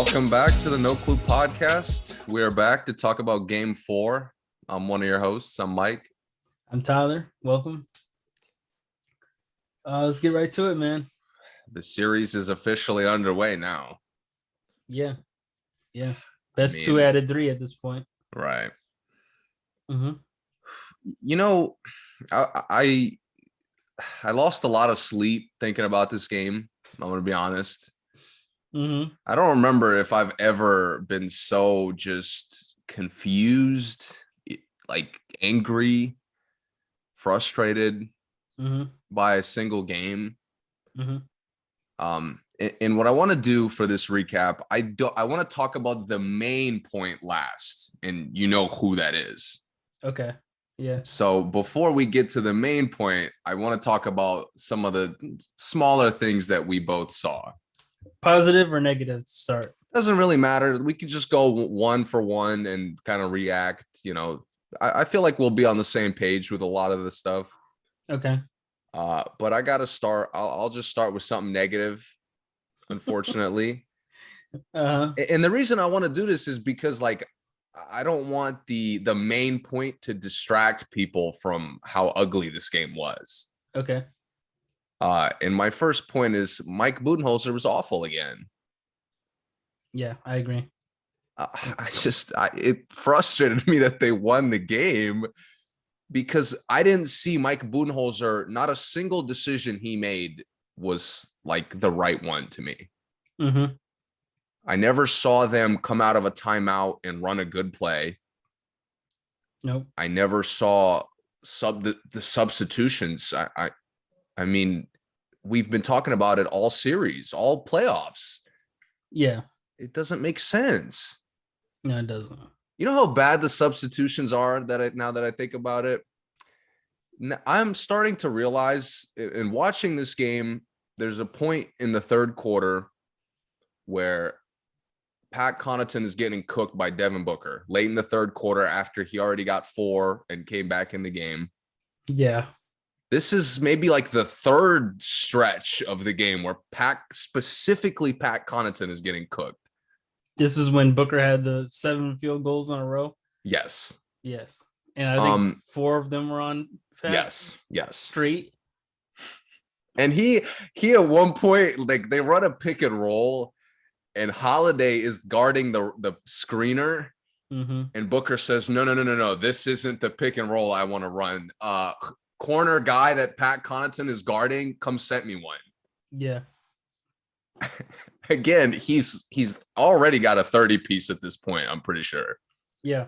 Welcome back to the No Clue Podcast. We are back to talk about Game 4. I'm one of your hosts. I'm Mike. I'm Tyler. Welcome. Let's get right to it, man. The series is officially underway now. Yeah. Best two out of three at this point. Right. Mm-hmm. You know, I lost a lot of sleep thinking about this game. I'm going to be honest. Mm-hmm. I don't remember if I've ever been so just confused, like angry, frustrated by a single game. Mm-hmm. And what I want to do for this recap, I want to talk about the main point last, and you know who that is. Okay. Yeah. So before we get to the main point, I want to talk about some of the smaller things that we both saw. Positive or negative to start? Doesn't really matter. We could just go one for one and kind of react. You know, I feel like we'll be on the same page with a lot of the stuff. Okay. But I got to start. I'll just start with something negative, unfortunately. And the reason I want to do this is because, like, I don't want the main point to distract people from how ugly this game was. Okay. And my first point is Mike Budenholzer was awful again. Yeah, I agree. It frustrated me that they won the game because I didn't see Mike Budenholzer. Not a single decision he made was like the right one to me. Mm-hmm. I never saw them come out of a timeout and run a good play. Nope. I never saw the substitutions. I mean, we've been talking about it all series, all playoffs. Yeah. It doesn't make sense. No, it doesn't. You know how bad the substitutions are now that I think about it? I'm starting to realize in watching this game, there's a point in the third quarter where Pat Connaughton is getting cooked by Devin Booker late in the third quarter after he already got 4 and came back in the game. Yeah. This is maybe like the third stretch of the game where specifically Pat Connaughton is getting cooked. This is when Booker had the 7 field goals in a row. Yes. And I think 4 of them were on Pat. Yes. Straight. And he at one point, like, they run a pick and roll and Holiday is guarding the screener. Mm-hmm. And Booker says, no. This isn't the pick and roll I want to run. Corner guy that Pat Connaughton is guarding, come set me one. Yeah. Again, he's already got a 30 piece at this point, I'm pretty sure. Yeah.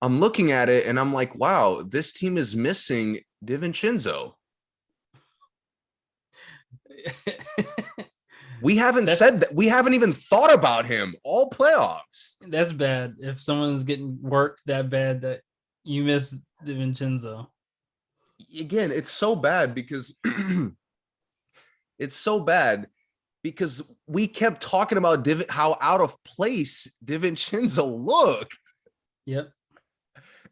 I'm looking at it and I'm like, wow, this team is missing DiVincenzo. We haven't said that. We haven't even thought about him all playoffs. That's bad. If someone's getting worked that bad that you miss DiVincenzo. Again, it's so bad because we kept talking about how out of place DiVincenzo looked. Yep.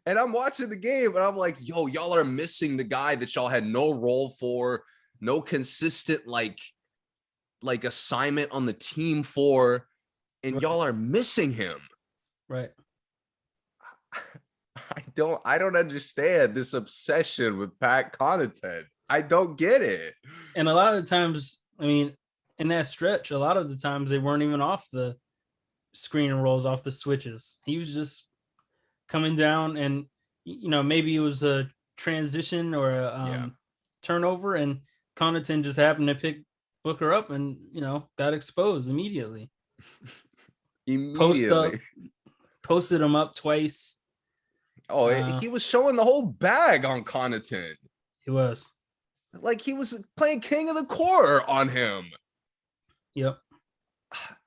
And I'm watching the game and I'm like, yo, y'all are missing the guy that y'all had no role for, no consistent like assignment on the team for, and right. Y'all are missing him. Right. I don't understand this obsession with Pat Connaughton. I don't get it. And a lot of the times, I mean, in that stretch, a lot of the times they weren't even off the screen and rolls, off the switches. He was just coming down and, maybe it was a transition or a turnover and Connaughton just happened to pick Booker up and, got exposed immediately. Posted him up twice. Oh, he was showing the whole bag on Connaughton. He was. Like he was playing king of the court on him. Yep.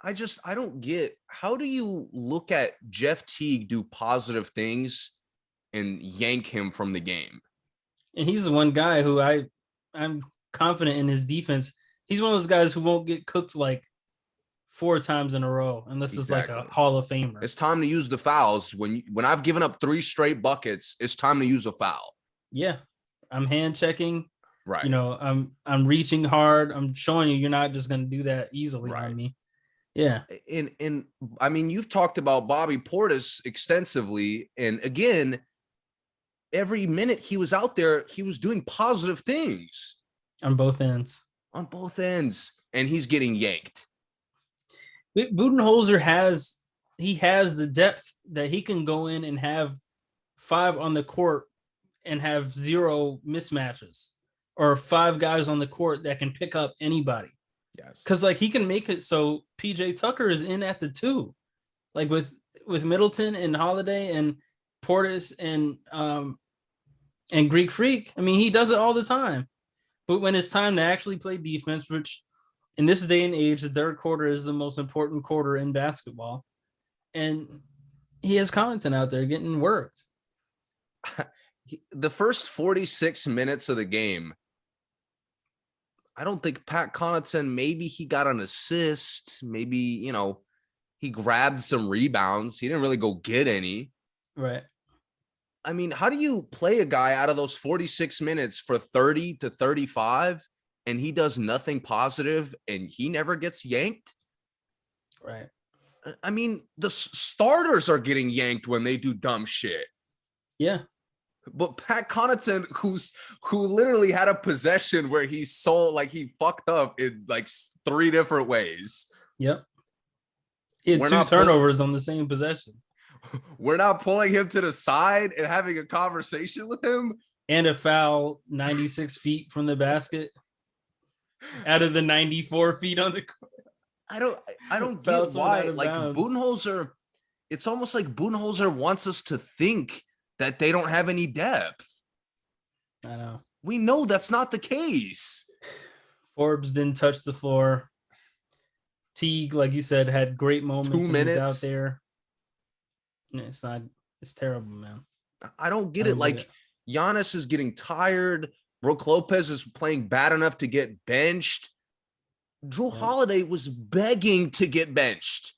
I don't get, how do you look at Jeff Teague do positive things and yank him from the game? And he's the one guy who I'm confident in his defense. He's one of those guys who won't get cooked like 4 times in a row unless it's like a Hall of Famer. It's time to use the fouls. When I've given up 3 straight buckets, it's time to use a foul. Yeah. I'm hand checking. Right. I'm reaching hard. I'm showing you're not just going to do that easily on me. Yeah. And I mean, you've talked about Bobby Portis extensively, and again, every minute he was out there, he was doing positive things On both ends. on both ends, and he's getting yanked. Budenholzer has the depth that he can go in and have 5 on the court and have 0 mismatches, or 5 guys on the court that can pick up anybody. Yes. Because like he can make it so PJ Tucker is in at the 2. Like with Middleton and Holiday and Portis and Greek Freak. I mean, he does it all the time. But when it's time to actually play defense, which in this day and age, the third quarter is the most important quarter in basketball, and he has Connaughton out there getting worked. The first 46 minutes of the game, I don't think Pat Connaughton, maybe he got an assist. Maybe, he grabbed some rebounds. He didn't really go get any. Right. I mean, how do you play a guy out of those 46 minutes for 30 to 35 and he does nothing positive and he never gets yanked? Right. I mean, the starters are getting yanked when they do dumb shit. Yeah. But Pat Connaughton, who literally had a possession where he fucked up in like 3 different ways. Yep. He had 2 turnovers on the same possession. We're not pulling him to the side and having a conversation with him. And a foul 96 feet from the basket out of the 94 feet on the court. I don't get why. Like Budenholzer, it's almost like Budenholzer wants us to think that they don't have any depth. I know. We know that's not the case. Forbes didn't touch the floor. Teague, like you said, had great moments 2 minutes out there. It's terrible, man. I don't get it. Like Giannis is getting tired. Brook Lopez is playing bad enough to get benched. Drew Holiday was begging to get benched.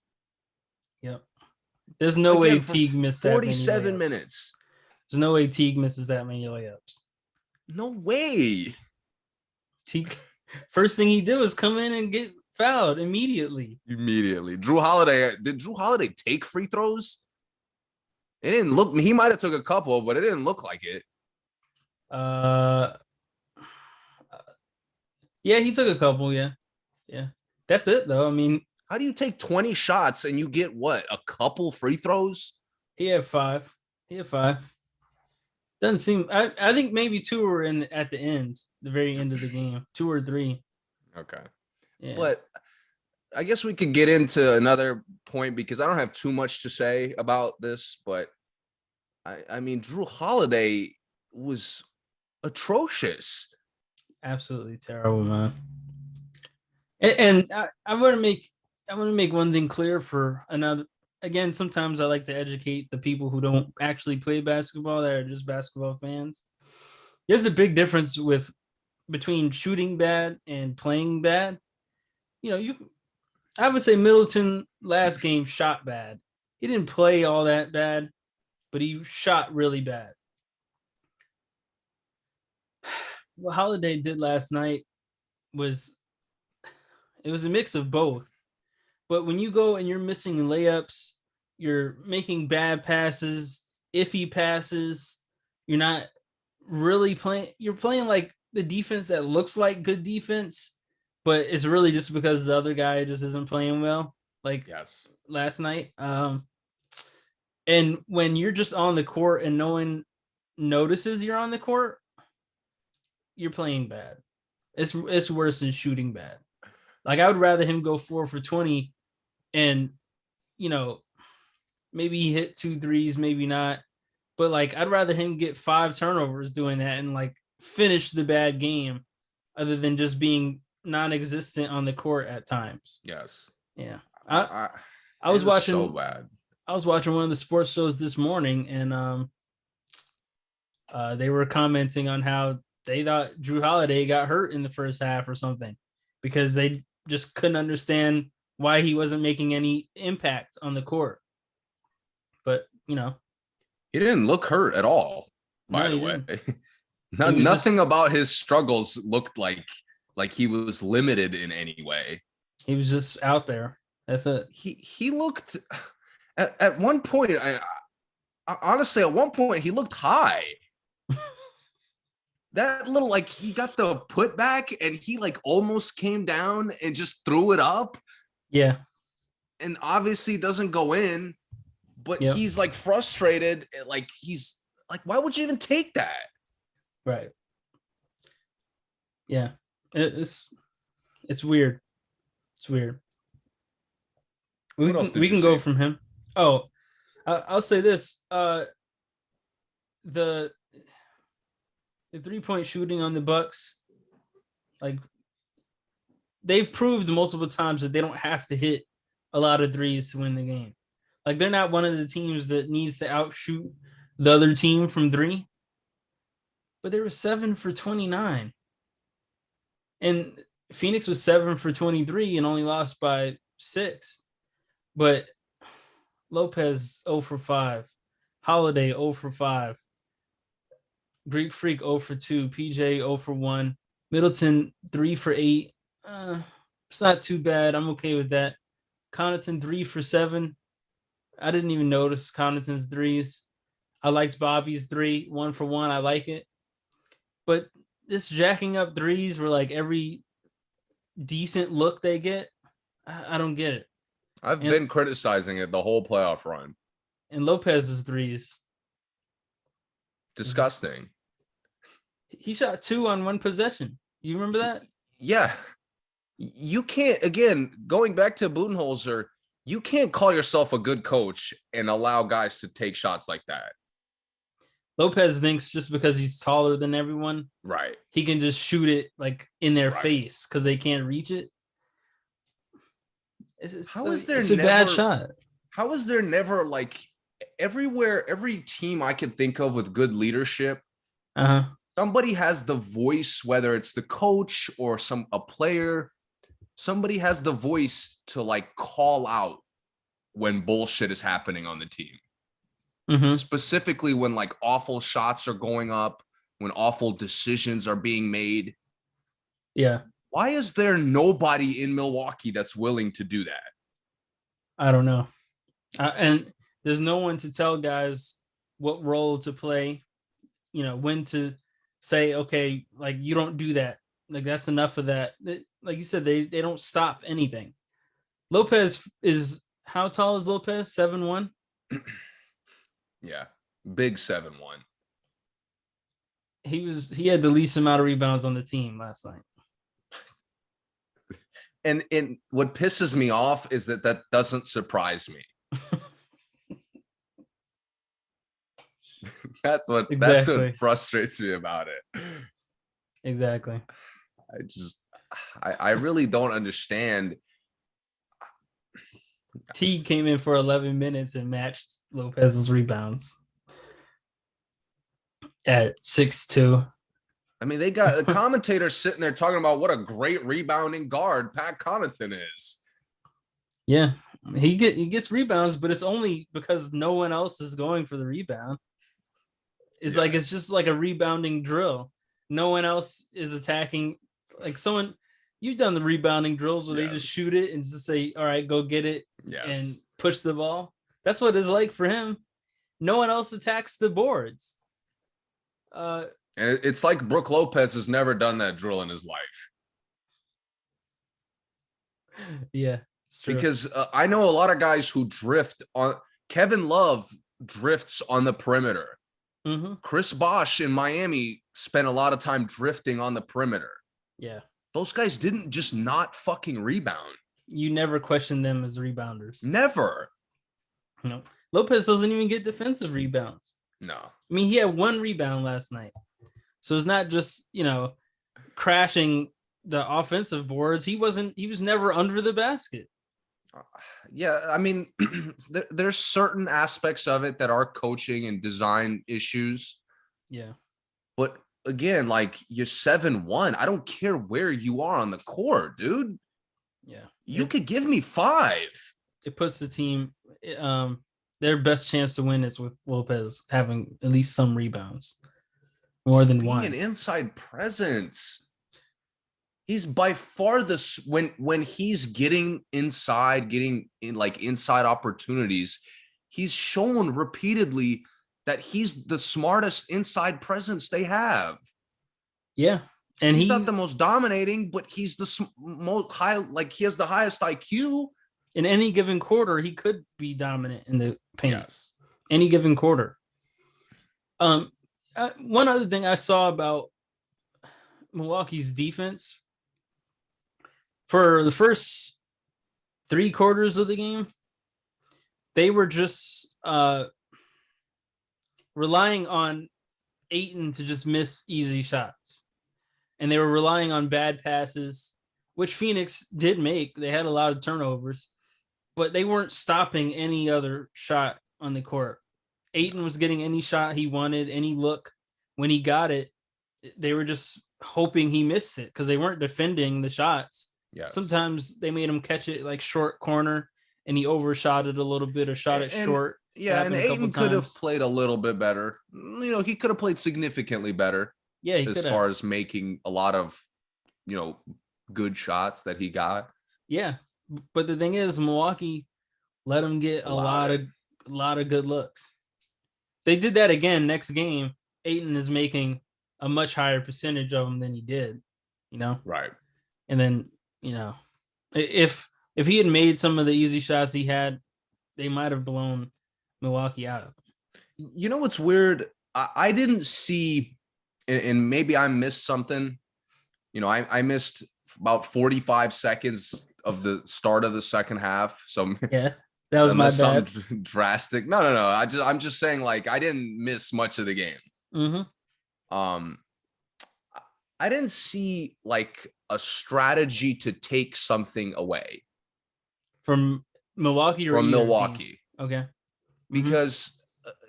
Yep. There's no way Teague missed 47 minutes. There's no way Teague misses that many layups. No way. Teague, first thing he did was come in and get fouled immediately. Did Drew Holiday take free throws? It didn't look. He might have took a couple, but it didn't look like it. Yeah, he took a couple. Yeah. That's it, though. I mean, how do you take 20 shots and you get what? A couple free throws? He had 5. Doesn't seem. I think maybe 2 were at the end, the very end of the game. 2 or 3. Okay. Yeah. But I guess we could get into another point because I don't have too much to say about this, but I mean, Drew Holiday was atrocious. Absolutely terrible, man. And I want to make one thing clear for another. Again, sometimes I like to educate the people who don't actually play basketball, that are just basketball fans. There's a big difference between shooting bad and playing bad. I would say Middleton last game shot bad. He didn't play all that bad, but he shot really bad. What Holiday did last night was a mix of both. But when you go and you're missing layups, you're making bad passes, iffy passes, you're not really playing. You're playing like the defense that looks like good defense, but it's really just because the other guy just isn't playing well. Like last night. And when you're just on the court and no one notices you're on the court, you're playing bad. It's worse than shooting bad. Like I would rather him go 4 for 20 and, maybe he hit 2 threes, maybe not. But like, I'd rather him get 5 turnovers doing that and like finish the bad game other than just being non-existent on the court at times. Yes. Yeah. I was watching so bad. I was watching one of the sports shows this morning and they were commenting on how they thought Drew Holiday got hurt in the first half or something because they just couldn't understand why he wasn't making any impact on the court. But, he didn't look hurt at all, by the way. Nothing about his struggles looked like he was limited in any way. He was just out there. That's it. He looked at one point. I honestly, at one point, he looked high. That little, like, he got the putback and he like almost came down and just threw it up. Yeah. And obviously doesn't go in, but Yep. he's like frustrated. Like, he's like, why would you even take that? Right. Yeah. It's weird. It's weird. We can go from him. Oh, I'll say this. The 3-point shooting on the Bucks, like, they've proved multiple times that they don't have to hit a lot of threes to win the game. Like, they're not one of the teams that needs to outshoot the other team from three. But they were 7 for 29. And Phoenix was 7 for 23 and only lost by 6. But Lopez 0 for 5. Holiday 0 for 5. Greek Freak 0 for 2. PJ 0 for 1. Middleton 3 for 8. It's not too bad. I'm okay with that. Connaughton 3 for 7. I didn't even notice Connaughton's threes. I liked Bobby's 3, 1 for 1. I like it. But this jacking up threes where like every decent look they get, I don't get it. I've been criticizing it the whole playoff run. And Lopez's threes. Disgusting. He shot 2 on 1 possession. You remember that? Yeah. You can't, again, going back to Budenholzer, you can't call yourself a good coach and allow guys to take shots like that. Lopez thinks just because he's taller than everyone, right, he can just shoot it like in their face because they can't reach it. It's a bad shot. How is there never, like, everywhere, every team I can think of with good leadership, somebody has the voice, whether it's the coach or a player, somebody has the voice to like call out when bullshit is happening on the team. Specifically when like awful shots are going up, when awful decisions are being made. Yeah. Why is there nobody in Milwaukee that's willing to do that? I don't know. And there's no one to tell guys what role to play, when to say, okay, like, you don't do that. Like, that's enough of that. Like you said, they don't stop anything. Lopez is, how tall is Lopez? 7'1"? Yeah, big 7'1". He had the least amount of rebounds on the team last night. And what pisses me off is that doesn't surprise me. That's what frustrates me about it. Exactly. I really don't understand. T came in for 11 minutes and matched Lopez's rebounds at 6'2". I mean, they got the commentators sitting there talking about what a great rebounding guard Pat Connaughton is. Yeah, he gets rebounds, but it's only because no one else is going for the rebound. It's like, it's just like a rebounding drill. No one else is attacking. Like, you've done the rebounding drills where they just shoot it and just say, all right, go get it and push the ball. That's what it's like for him. No one else attacks the boards. And it's like Brook Lopez has never done that drill in his life. Yeah, it's true. Because I know a lot of guys who drift on. Kevin Love drifts on the perimeter. Chris Bosh in Miami spent a lot of time drifting on the perimeter. Yeah. Those guys didn't just not fucking rebound. You never question them as rebounders. Never. No. Lopez doesn't even get defensive rebounds. No. I mean, he had 1 rebound last night. So it's not just, crashing the offensive boards. He was never under the basket. Yeah, I mean, there's certain aspects of it that are coaching and design issues. Yeah. But again, like, you're 7'1". I don't care where you are on the court, dude. Yeah. You could give me 5. It puts the team, their best chance to win is with Lopez having at least some rebounds. More than one. Being an inside presence. He's by far when he's getting getting in like inside opportunities, he's shown repeatedly that he's the smartest inside presence they have. Yeah. And he's not the most dominating, but he's the most high, like he has the highest IQ. In any given quarter, he could be dominant in the paint. Yes. Any given quarter. One other thing I saw about Milwaukee's defense for the first 3 quarters of the game, they were just relying on Ayton to just miss easy shots. And they were relying on bad passes, which Phoenix did make. They had a lot of turnovers, but they weren't stopping any other shot on the court. Ayton was getting any shot he wanted, any look. When he got it, they were just hoping he missed it because they weren't defending the shots. Yes. Sometimes they made him catch it like short corner and he overshot it a little bit or shot it short. Yeah, and Ayton could have played a little bit better. You know, he could have played significantly better. Yeah, as far as making a lot of, you know, good shots that he got. Yeah, but the thing is, Milwaukee let him get a lot of good looks. They did that again next game. Ayton is making a much higher percentage of them than he did, you know? Right. And then, you know, if he had made some of the easy shots he had, they might have blown Milwaukee out. You know what's weird? I didn't see, and maybe I missed something. You know, I missed about 45 seconds of the start of the second half. So yeah, that was my bad. Some drastic. No. I'm just saying, like, I didn't miss much of the game. Mm-hmm. I didn't see like a strategy to take something away from Milwaukee or from Milwaukee. Okay. Because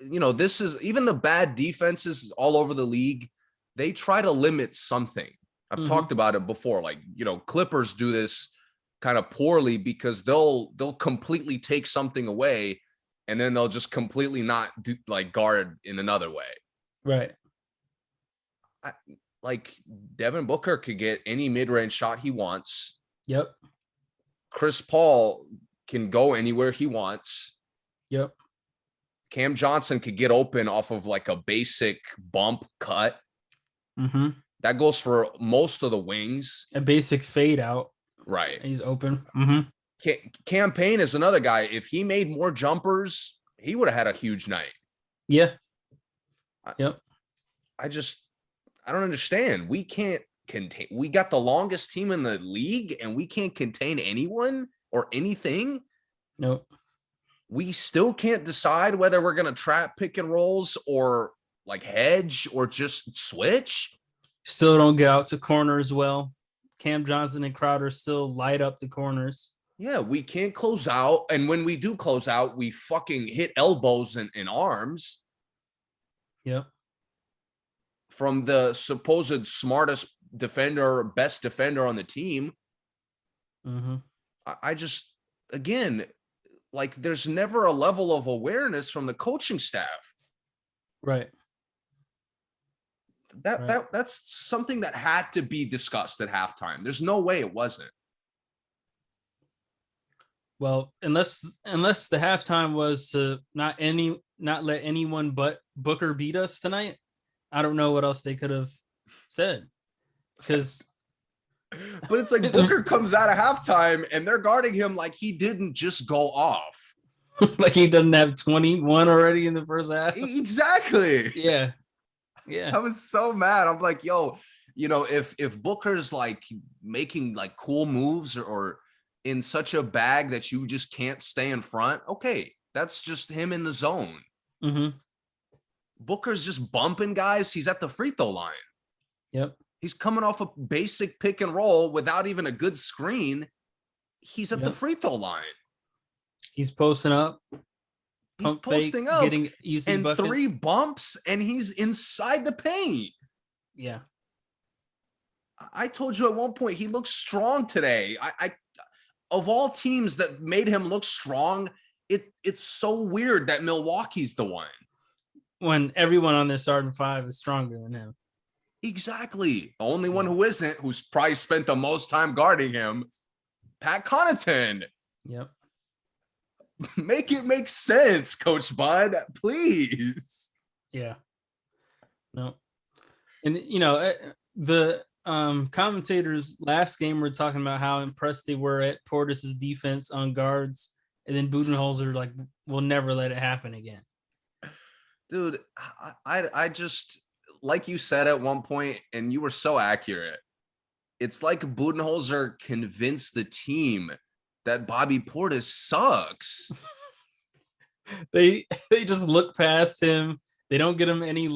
you know, this is even the bad defenses all over the league. They try to limit something. I've talked about it before. Like, you know, Clippers do this kind of poorly because they'll completely take something away and then they'll just completely not do like guard in another way. Right. Like Devin Booker could get any mid-range shot he wants. Yep. Chris Paul can go anywhere he wants. Yep. Cam Johnson could get open off of like a basic bump cut. Mm-hmm. That goes for most of the wings. A basic fade out. Right. He's open. Mm-hmm. Cam Payne is another guy. If he made more jumpers, he would have had a huge night. Yeah. Yep. I don't understand. We can't contain. We got the longest team in the league and we can't contain anyone or anything. Nope. We still can't decide whether we're going to trap pick and rolls or like hedge or just switch. Still don't get out to corners well. Cam Johnson and Crowder still light up the corners. Yeah, we can't close out. And when we do close out, we fucking hit elbows and arms. Yep. From the supposed smartest defender, best defender on the team. Mm-hmm. I just, again, like there's never a level of awareness from the coaching staff. Right. That's something that had to be discussed at halftime. There's no way it wasn't. Well, unless the halftime was to not let anyone but Booker beat us tonight, I don't know what else they could have said. Because but it's like Booker comes out of halftime and they're guarding him like he didn't just go off. Like he doesn't have 21 already in the first half. Exactly. Yeah. Yeah. I was so mad. I'm like, yo, you know, if Booker's like making like cool moves or in such a bag that you just can't stay in front, okay, that's just him in the zone. Mm-hmm. Booker's just bumping guys. He's at the free throw line. Yep. He's coming off a basic pick and roll without even a good screen. He's at the free throw line. He's posting up. He's posting up, getting easy and buckets. 3 bumps, and he's inside the paint. Yeah. I told you at one point he looks strong today. I of all teams that made him look strong, it's so weird that Milwaukee's the one. When everyone on their starting 5 is stronger than him. Exactly. The only one who isn't, who's probably spent the most time guarding him, Pat Connaughton. Yep. Make it make sense, Coach Bud, please. Yeah. No. And the commentators last game were talking about how impressed they were at Portis's defense on guards, and then Budenholzer like will never let it happen again. Dude, I just, like you said at one point, and you were so accurate. It's like Budenholzer convinced the team that Bobby Portis sucks. They just look past him. They don't get him any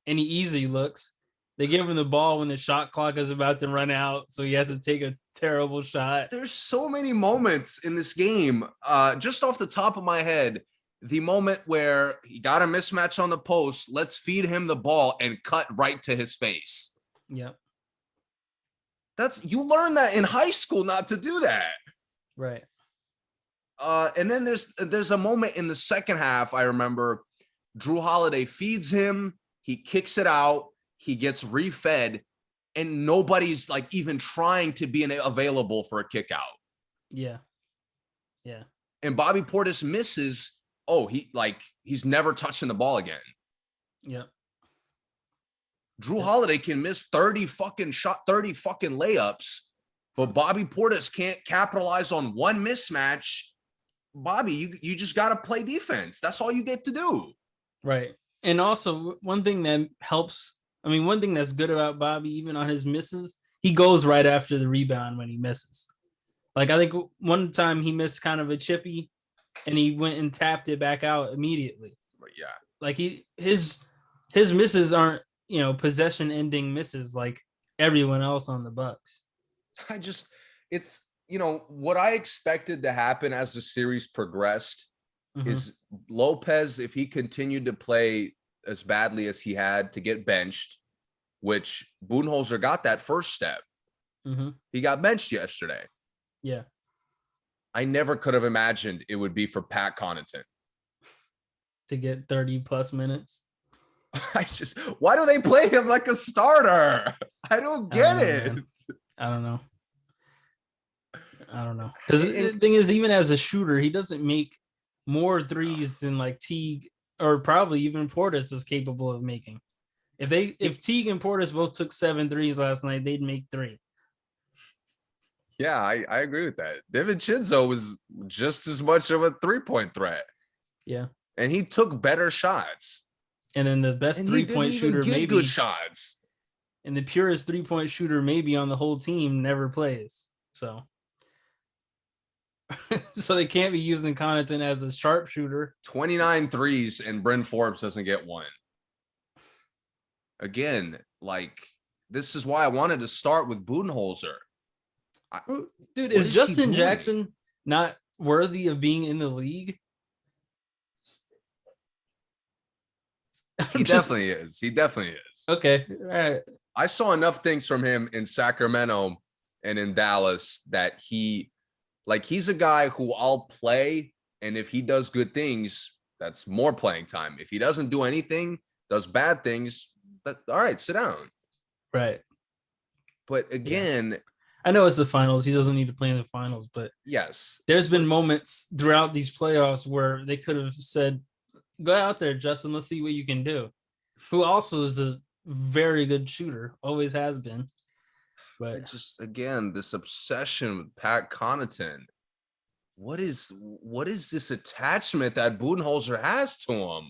easy looks. They give him the ball when the shot clock is about to run out, so he has to take a terrible shot. There's so many moments in this game. Just off the top of my head, the moment where he got a mismatch on the post, let's feed him the ball and cut right to his face. Yep. You learn that in high school not to do that. Right. And then there's a moment in the second half, I remember, Drew Holiday feeds him, he kicks it out, he gets refed, and nobody's like even trying to be available for a kick out. Yeah. Yeah. And Bobby Portis misses. Oh, he's never touching the ball again. Yep. Drew Holiday can miss 30 fucking layups, but Bobby Portis can't capitalize on one mismatch. Bobby, you just got to play defense. That's all you get to do. Right. And also one thing that helps, one thing that's good about Bobby, even on his misses, he goes right after the rebound when he misses. Like I think one time he missed kind of a chippy and he went and tapped it back out immediately. Yeah. Like his misses aren't, possession ending misses like everyone else on the Bucks. It's what I expected to happen as the series progressed is Lopez, if he continued to play as badly as he had, to get benched, which Budenholzer got that first step. He got benched yesterday. Yeah. I never could have imagined it would be for Pat Connaughton to get 30 plus minutes. Why do they play him like a starter? I don't get it. Man. I don't know. Because the thing is, even as a shooter, he doesn't make more threes than like Teague or probably even Portis is capable of making. If Teague and Portis both took 7 threes last night, they'd make 3. Yeah, I agree with that. DiVincenzo was just as much of a 3-point threat. Yeah. And he took better shots. And then the best 3-point shooter, maybe good shots. And the purest 3-point shooter, maybe on the whole team, never plays. So they can't be using Connaughton as a sharpshooter. 29 threes and Bryn Forbes doesn't get one. Again, this is why I wanted to start with Budenholzer. Dude, is Justin Jackson not worthy of being in the league? He definitely is. He definitely is. Okay. All right. I saw enough things from him in Sacramento and in Dallas that he's a guy who I'll play. And if he does good things, that's more playing time. If he doesn't do anything, does bad things, all right, sit down. Right. But again, I know it's the finals. He doesn't need to play in the finals, but yes, there's been moments throughout these playoffs where they could have said, go out there, Justin. Let's see what you can do. Who also is a very good shooter, always has been. But again, this obsession with Pat Connaughton. What is this attachment that Budenholzer has to him?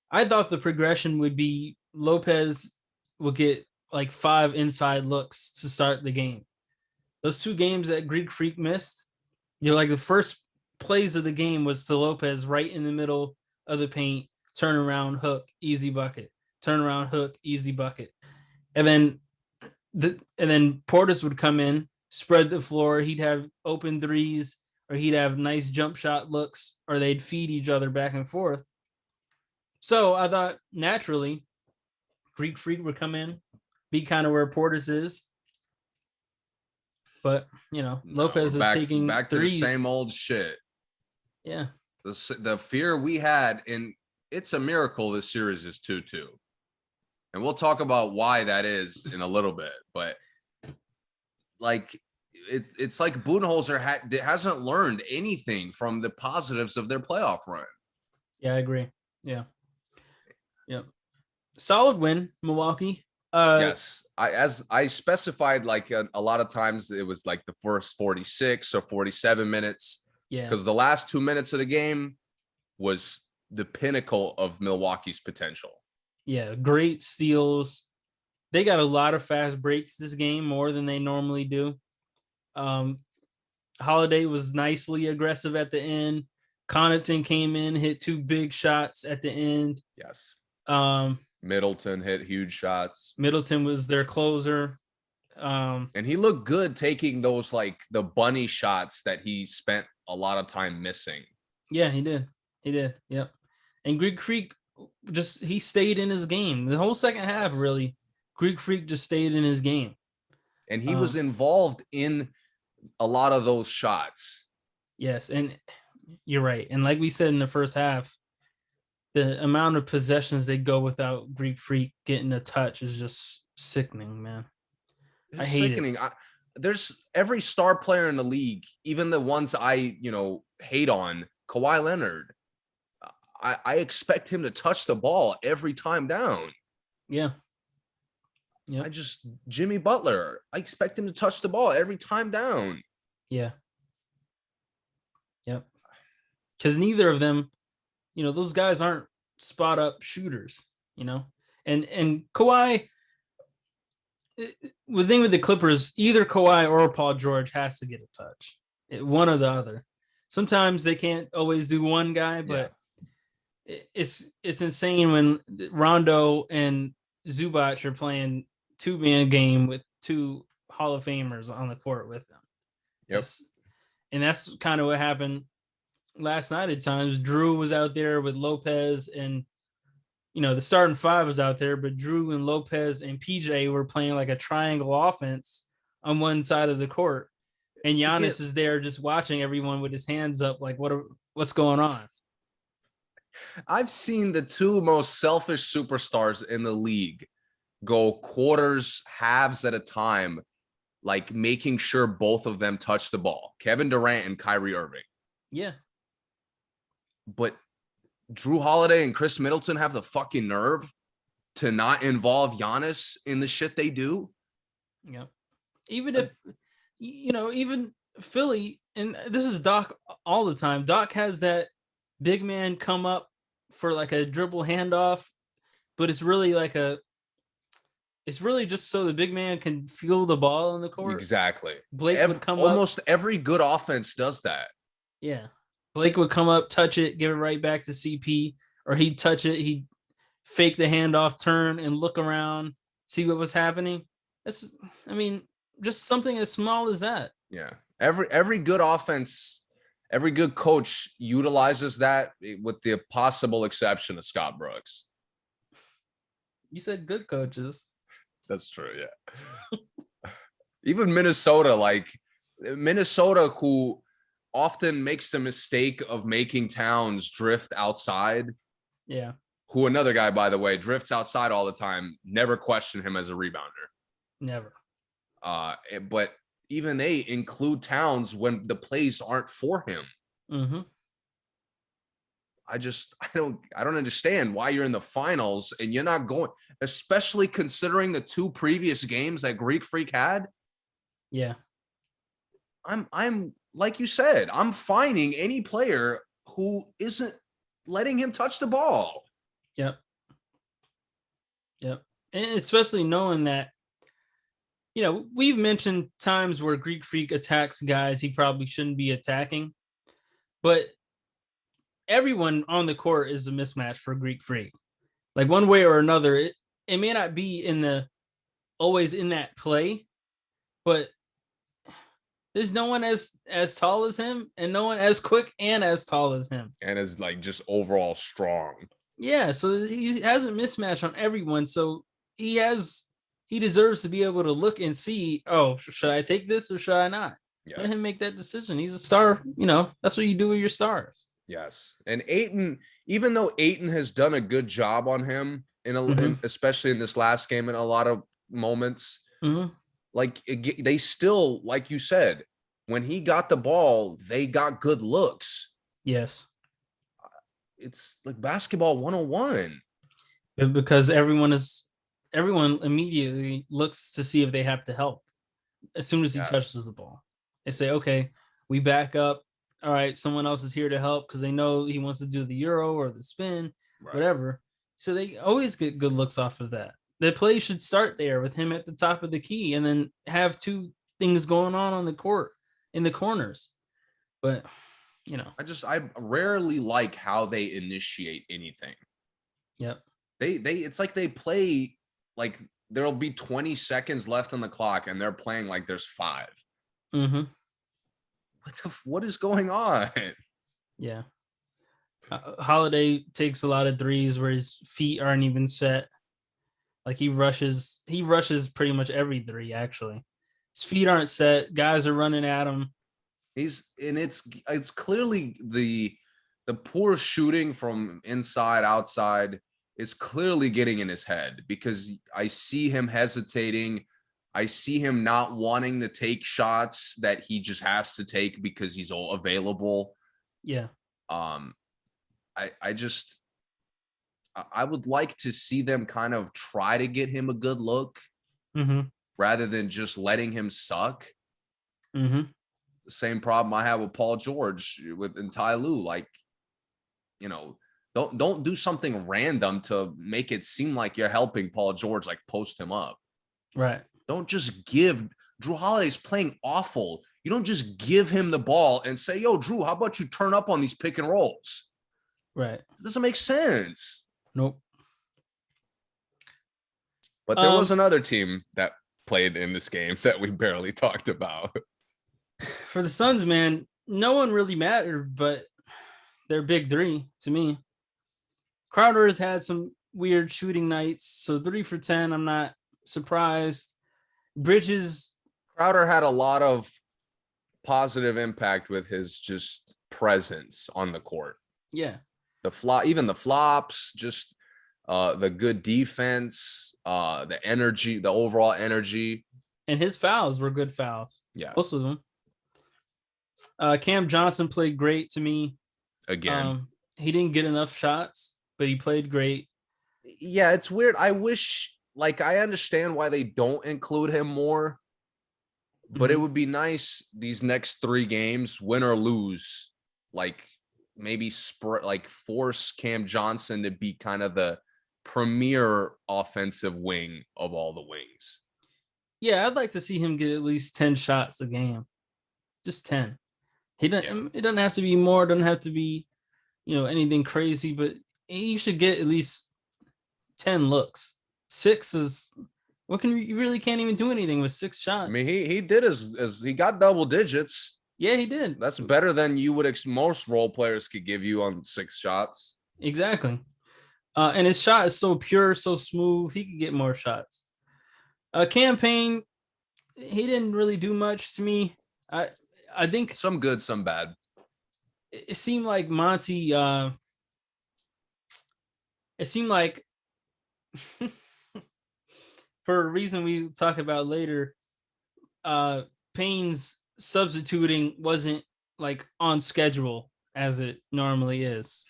I thought the progression would be Lopez will get like 5 inside looks to start the game. Those 2 games that Greek Freak missed, the first plays of the game was to Lopez right in the middle of the paint, turn around, hook, easy bucket, turn around, hook, easy bucket. And then Portis would come in, spread the floor. He'd have open threes, or he'd have nice jump shot looks, or they'd feed each other back and forth. So I thought naturally Greek Freak would come in, be kind of where Portis is. But, Lopez is taking back to threes. The same old shit. Yeah. The fear we had, and it's a miracle this series is 2-2. And we'll talk about why that is in a little bit. But like it's like Budenholzer hasn't learned anything from the positives of their playoff run. Yeah, I agree. Yeah. Solid win, Milwaukee. Yes, as I specified, like a lot of times it was like the first 46 or 47 minutes. Yeah, because the last 2 minutes of the game was the pinnacle of Milwaukee's potential. Yeah, great steals. They got a lot of fast breaks this game, more than they normally do. Holiday was nicely aggressive at the end. Connaughton came in, hit 2 big shots at the end. Yes. Um, Middleton hit huge shots. Middleton was their closer. And he looked good taking those like the bunny shots that he spent a lot of time missing. Yeah, he did. Yep. And Greek Freak he stayed in his game. The whole second half, really. Greek Freak just stayed in his game. And he was involved in a lot of those shots. Yes, and you're right. And like we said in the first half, the amount of possessions they go without Greek Freak getting a touch is just sickening, man. I hate it. There's every star player in the league, even the ones I, hate on, Kawhi Leonard. I expect him to touch the ball every time down. Yeah. Yep. Jimmy Butler, I expect him to touch the ball every time down. Yeah. Yep. Because neither of them, those guys aren't spot up shooters, and Kawhi, the thing with the Clippers, either Kawhi or Paul George has to get a touch, one or the other. Sometimes they can't always do one guy, but it's insane when Rondo and Zubac are playing 2-man game with 2 Hall of Famers on the court with them. Yes. And that's kind of what happened last night at times. Drew was out there with Lopez, and the starting 5 was out there, but Drew and Lopez and PJ were playing like a triangle offense on one side of the court, and Giannis is there just watching everyone with his hands up, like what's going on. I've seen the 2 most selfish superstars in the league go quarters, halves at a time, like making sure both of them touch the ball. Kevin Durant and Kyrie Irving. Yeah. But Drew Holiday and Khris Middleton have the fucking nerve to not involve Giannis in the shit they do. Yeah. Even if, even Philly, and this is Doc all the time, Doc has that big man come up for like a dribble handoff, but it's really just so the big man can feel the ball in the court. Exactly. Blake would come almost up. Every good offense does that. Yeah. Blake would come up, touch it, give it right back to CP, or he'd touch it, he'd fake the handoff, turn, and look around, see what was happening. Just something as small as that. Yeah. Every good offense, every good coach utilizes that, with the possible exception of Scott Brooks. You said good coaches. That's true, yeah. Even Minnesota, who often makes the mistake of making Towns drift outside. Yeah. Who, another guy, by the way, drifts outside all the time. Never question him as a rebounder. Never. But even they include Towns when the plays aren't for him. Mm-hmm. I don't understand why you're in the finals and you're not going, especially considering the 2 previous games that Greek Freak had. Yeah. I'm like you said, I'm fining any player who isn't letting him touch the ball. Yep. And especially knowing that, we've mentioned times where Greek Freak attacks guys he probably shouldn't be attacking, but everyone on the court is a mismatch for Greek Freak. Like one way or another, it may not be always in that play, but there's no one as tall as him, and no one as quick and as tall as him, and as just overall strong. Yeah, so he has a mismatch on everyone. So he deserves to be able to look and see, oh, should I take this or should I not? Yeah. Let him make that decision. He's a star. That's what you do with your stars. Yes. And Ayton, even though Ayton has done a good job on him, especially in this last game in a lot of moments. Mm-hmm. Like they still, like you said, when he got the ball, they got good looks. Yes. It's like basketball 101. Because everyone immediately looks to see if they have to help as soon as he touches the ball. They say, okay, we back up. All right, someone else is here to help because they know he wants to do the euro or the spin, whatever. So they always get good looks off of that. The play should start there with him at the top of the key and then have two things going on the court in the corners. But, I rarely like how they initiate anything. Yep. It's like they play like there'll be 20 seconds left on the clock and they're playing like there's 5. Mm-hmm. What is going on? Yeah. Holiday takes a lot of threes where his feet aren't even set. Like he rushes pretty much every three, actually. His feet aren't set. Guys are running at him. It's clearly the poor shooting from inside, outside is clearly getting in his head because I see him hesitating. I see him not wanting to take shots that he just has to take because he's all available. Yeah. I would like to see them kind of try to get him a good look rather than just letting him suck. Mm-hmm. The same problem I have with Paul George and Ty Lue. Like, don't do something random to make it seem like you're helping Paul George, like post him up. Right. Don't just give Drew Holiday's playing awful. You don't just give him the ball and say, yo, Drew, how about you turn up on these pick and rolls? Right. It doesn't make sense. Nope. But there was another team that played in this game that we barely talked about. For the Suns, man, no one really mattered, but their big three to me. Crowder has had some weird shooting nights, so 3 for 10. I'm not surprised. Bridges. Crowder had a lot of positive impact with his just presence on the court. Yeah. Even the flops, just the good defense, the energy, the overall energy. And his fouls were good fouls. Yeah. Most of them. Cam Johnson played great to me. Again. He didn't get enough shots, but he played great. Yeah, it's weird. I wish, I understand why they don't include him more, but it would be nice these next 3 games, win or lose, maybe force Cam Johnson to be kind of the premier offensive wing of all the wings. Yeah, I'd like to see him get at least 10 shots a game. Just 10. It doesn't have to be more, doesn't have to be, anything crazy, but he should get at least 10 looks. 6 is you really can't even do anything with 6 shots. I mean, he did as he got double digits. Yeah, he did. That's better than you would most role players could give you on 6 shots. Exactly. And his shot is so pure, so smooth. He could get more shots. Campaign, he didn't really do much to me. I think some good, some bad. It seemed like Monty. It seemed like, for a reason we talk about later, Payne's substituting wasn't on schedule as it normally is.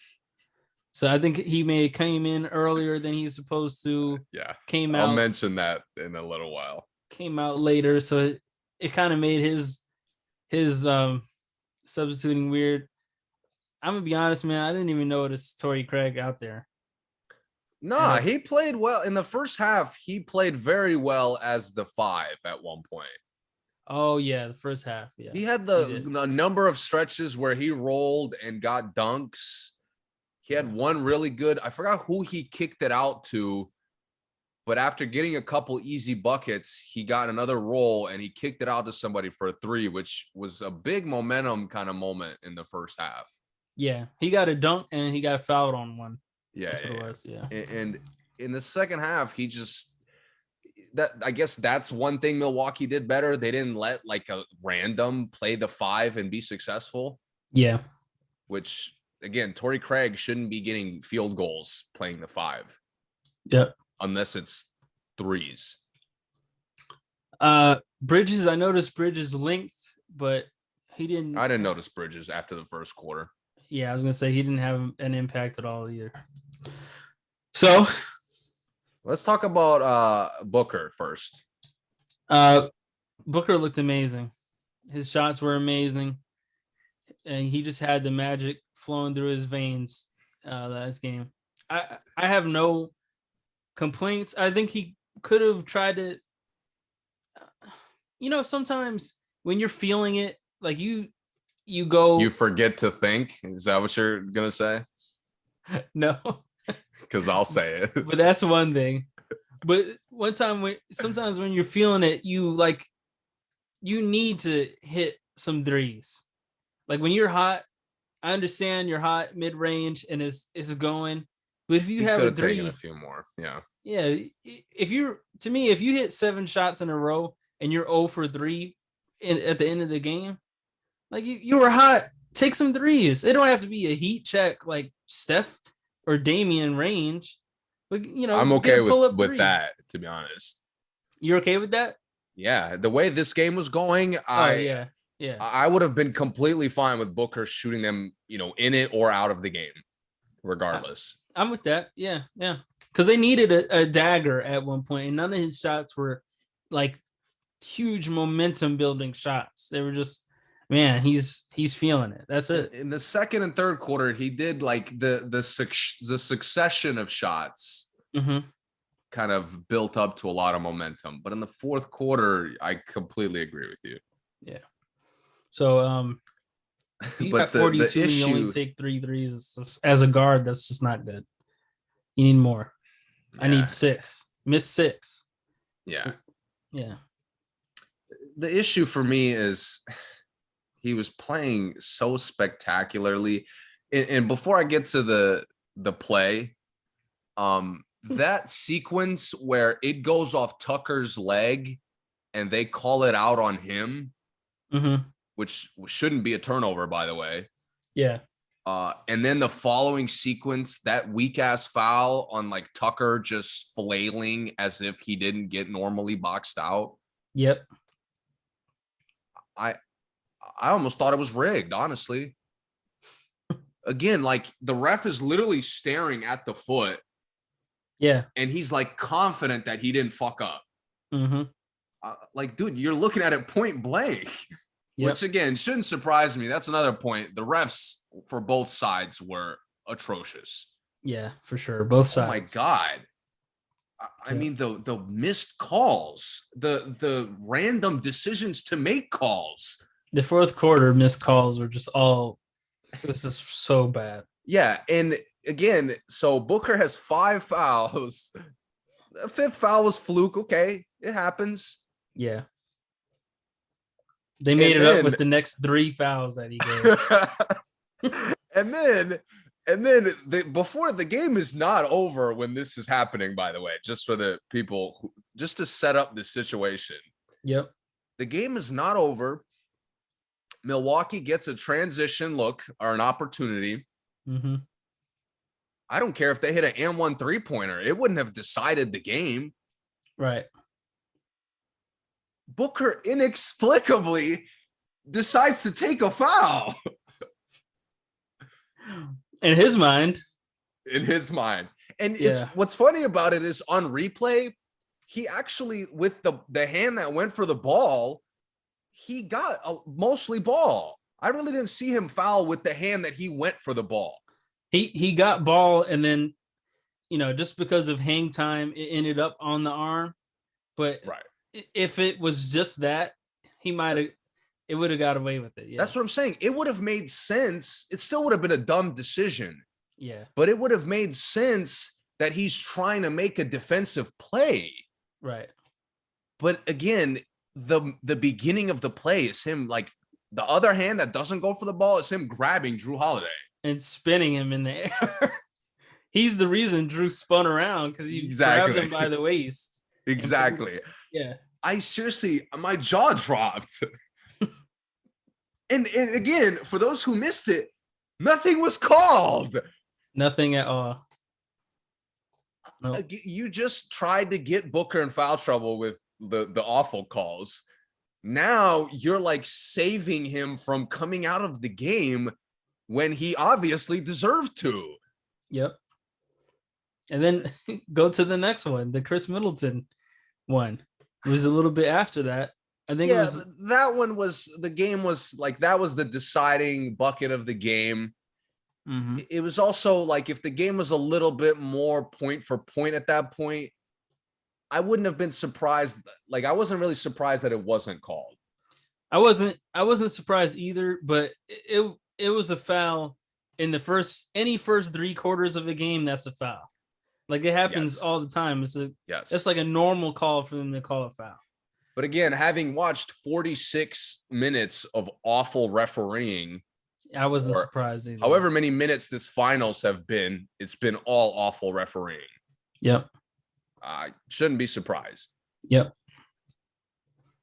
So I think he may have came in earlier than he's supposed to. Yeah. I'll mention that in a little while. Came out later, so it kind of made his substituting weird. I'm gonna be honest, man. I didn't even notice Torrey Craig out there. Nah, he played well in the first half. He played very well as the 5 at one point. Oh yeah, the first half. Yeah, he had the number of stretches where he rolled and got dunks. He had one really good. I forgot who he kicked it out to, but after getting a couple easy buckets, he got another roll and he kicked it out to somebody for a 3, which was a big momentum kind of moment in the first half. Yeah, he got a dunk and he got fouled on one. Yeah, that's what it was. Yeah, and in the second half, I guess that's one thing Milwaukee did better. They didn't let a random play the 5 and be successful. Yeah, which again, Torrey Craig shouldn't be getting field goals playing the 5. Yep. unless it's threes. Bridges, I noticed Bridges' length, but he didn't. I didn't notice Bridges after the first quarter. Yeah, I was gonna say he didn't have an impact at all either. So let's talk about Booker first. Booker looked amazing. His shots were amazing, and he just had the magic flowing through his veins last game. I have no complaints. I think he could have tried to. Sometimes when you're feeling it, like you go. You forget to think. Is that what you're gonna say? No, because I'll say it. But that's one thing. But sometimes when you're feeling it, you need to hit some threes. Like when you're hot, I understand you're hot mid range and it's going. But if you have a three, taken a few more, yeah. If you hit 7 shots in a row and you're 0 for 3 at the end of the game, like you were hot, take some threes. It don't have to be a heat check like Steph or Damian range. But I'm okay with that, to be honest. You're okay with that? Yeah, the way this game was going, I would have been completely fine with Booker shooting them, in it or out of the game, regardless. I'm with that. Yeah. Because they needed a dagger at one point, and none of his shots were like huge momentum building shots. They were just, man, he's feeling it. That's it. In the second and third quarter, he did like the succession of shots. Mm-hmm. Kind of built up to a lot of momentum, but in the fourth quarter, I completely agree with you. Yeah. So, you got 42 and you only take 3 threes as a guard. That's just not good. You need more. Yeah. I need 6. Miss 6. Yeah. Yeah. The issue for me is he was playing so spectacularly, and before I get to the play, that sequence where it goes off Tucker's leg and they call it out on him, mm-hmm. which shouldn't be a turnover, by the way. Yeah. And then the following sequence, that weak ass foul on like Tucker just flailing as if he didn't get normally boxed out. Yep. I almost thought it was rigged, honestly. Again, like the ref is literally staring at the foot. Yeah. And he's like confident that he didn't fuck up. Mm-hmm. Like, dude, you're looking at it point blank, which again shouldn't surprise me. That's another point. The refs for both sides were atrocious. Yeah, for sure. Both sides. Oh my God. I mean, the missed calls, the random decisions to make calls. The fourth quarter missed calls were just it was just so bad. Yeah. And again, so Booker has 5 fouls. The 5th foul was fluke. Okay, it happens. Yeah. They made it up with the next 3 fouls that he gave. and then before the game is not over when this is happening, by the way, just for the people, just to set up this situation. Yep. The game is not over. Milwaukee gets a transition look or an opportunity. Mm-hmm. I don't care if they hit an and-1 3-pointer. It wouldn't have decided the game. Right. Booker inexplicably decides to take a foul. In his mind. And it's what's funny about it is on replay, he actually, with the hand that went for the ball, he got mostly ball. I really didn't see him foul with the hand that he went for the ball. He got ball, and then, just because of hang time, it ended up on the arm. But if it was just that, it would have got away with it. Yeah. That's what I'm saying. It would have made sense. It still would have been a dumb decision. Yeah. But it would have made sense that he's trying to make a defensive play. Right. But again, the beginning of the play is him, like, the other hand that doesn't go for the ball is him grabbing Drew Holiday and spinning him in the air. He's the reason Drew spun around, because he grabbed him by the waist. Exactly. Yeah. I seriously, my jaw dropped. and again, for those who missed it, nothing was called. Nothing at all. Nope. You just tried to get Booker in foul trouble with the awful calls. Now you're like saving him from coming out of the game when he obviously deserved to. Yep. And then go to the next one, the Khris Middleton one. It was a little bit after that. I think it was that one was the game was like that was the deciding bucket of the game. mm-hmm. It was also like if the game was a little bit more point for point at that point, I wouldn't have been surprised. Like I wasn't really surprised that it wasn't called. I wasn't surprised either, but it was a foul in the first 3 quarters of a game. That's a foul. Like it happens all the time. It's like a normal call for them to call a foul. But again, having watched 46 minutes of awful refereeing, I wasn't surprised either. However many minutes this finals have been, it's been all awful refereeing. Yep. I shouldn't be surprised. Yep.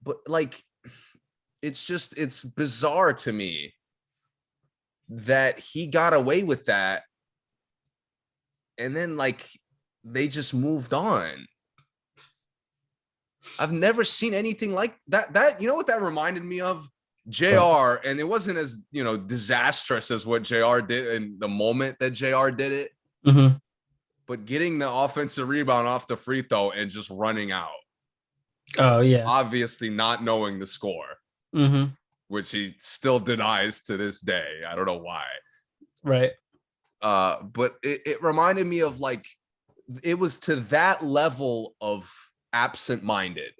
But like, it's bizarre to me that he got away with that. And then like, they just moved on. I've never seen anything like that. You know what that reminded me of? JR, and it wasn't as, disastrous as what JR did in the moment that JR did it. Mm-hmm. But getting the offensive rebound off the free throw and just running out. Oh, yeah. Obviously not knowing the score, which he still denies to this day. I don't know why. Right. But it reminded me of like, it was to that level of absent-minded.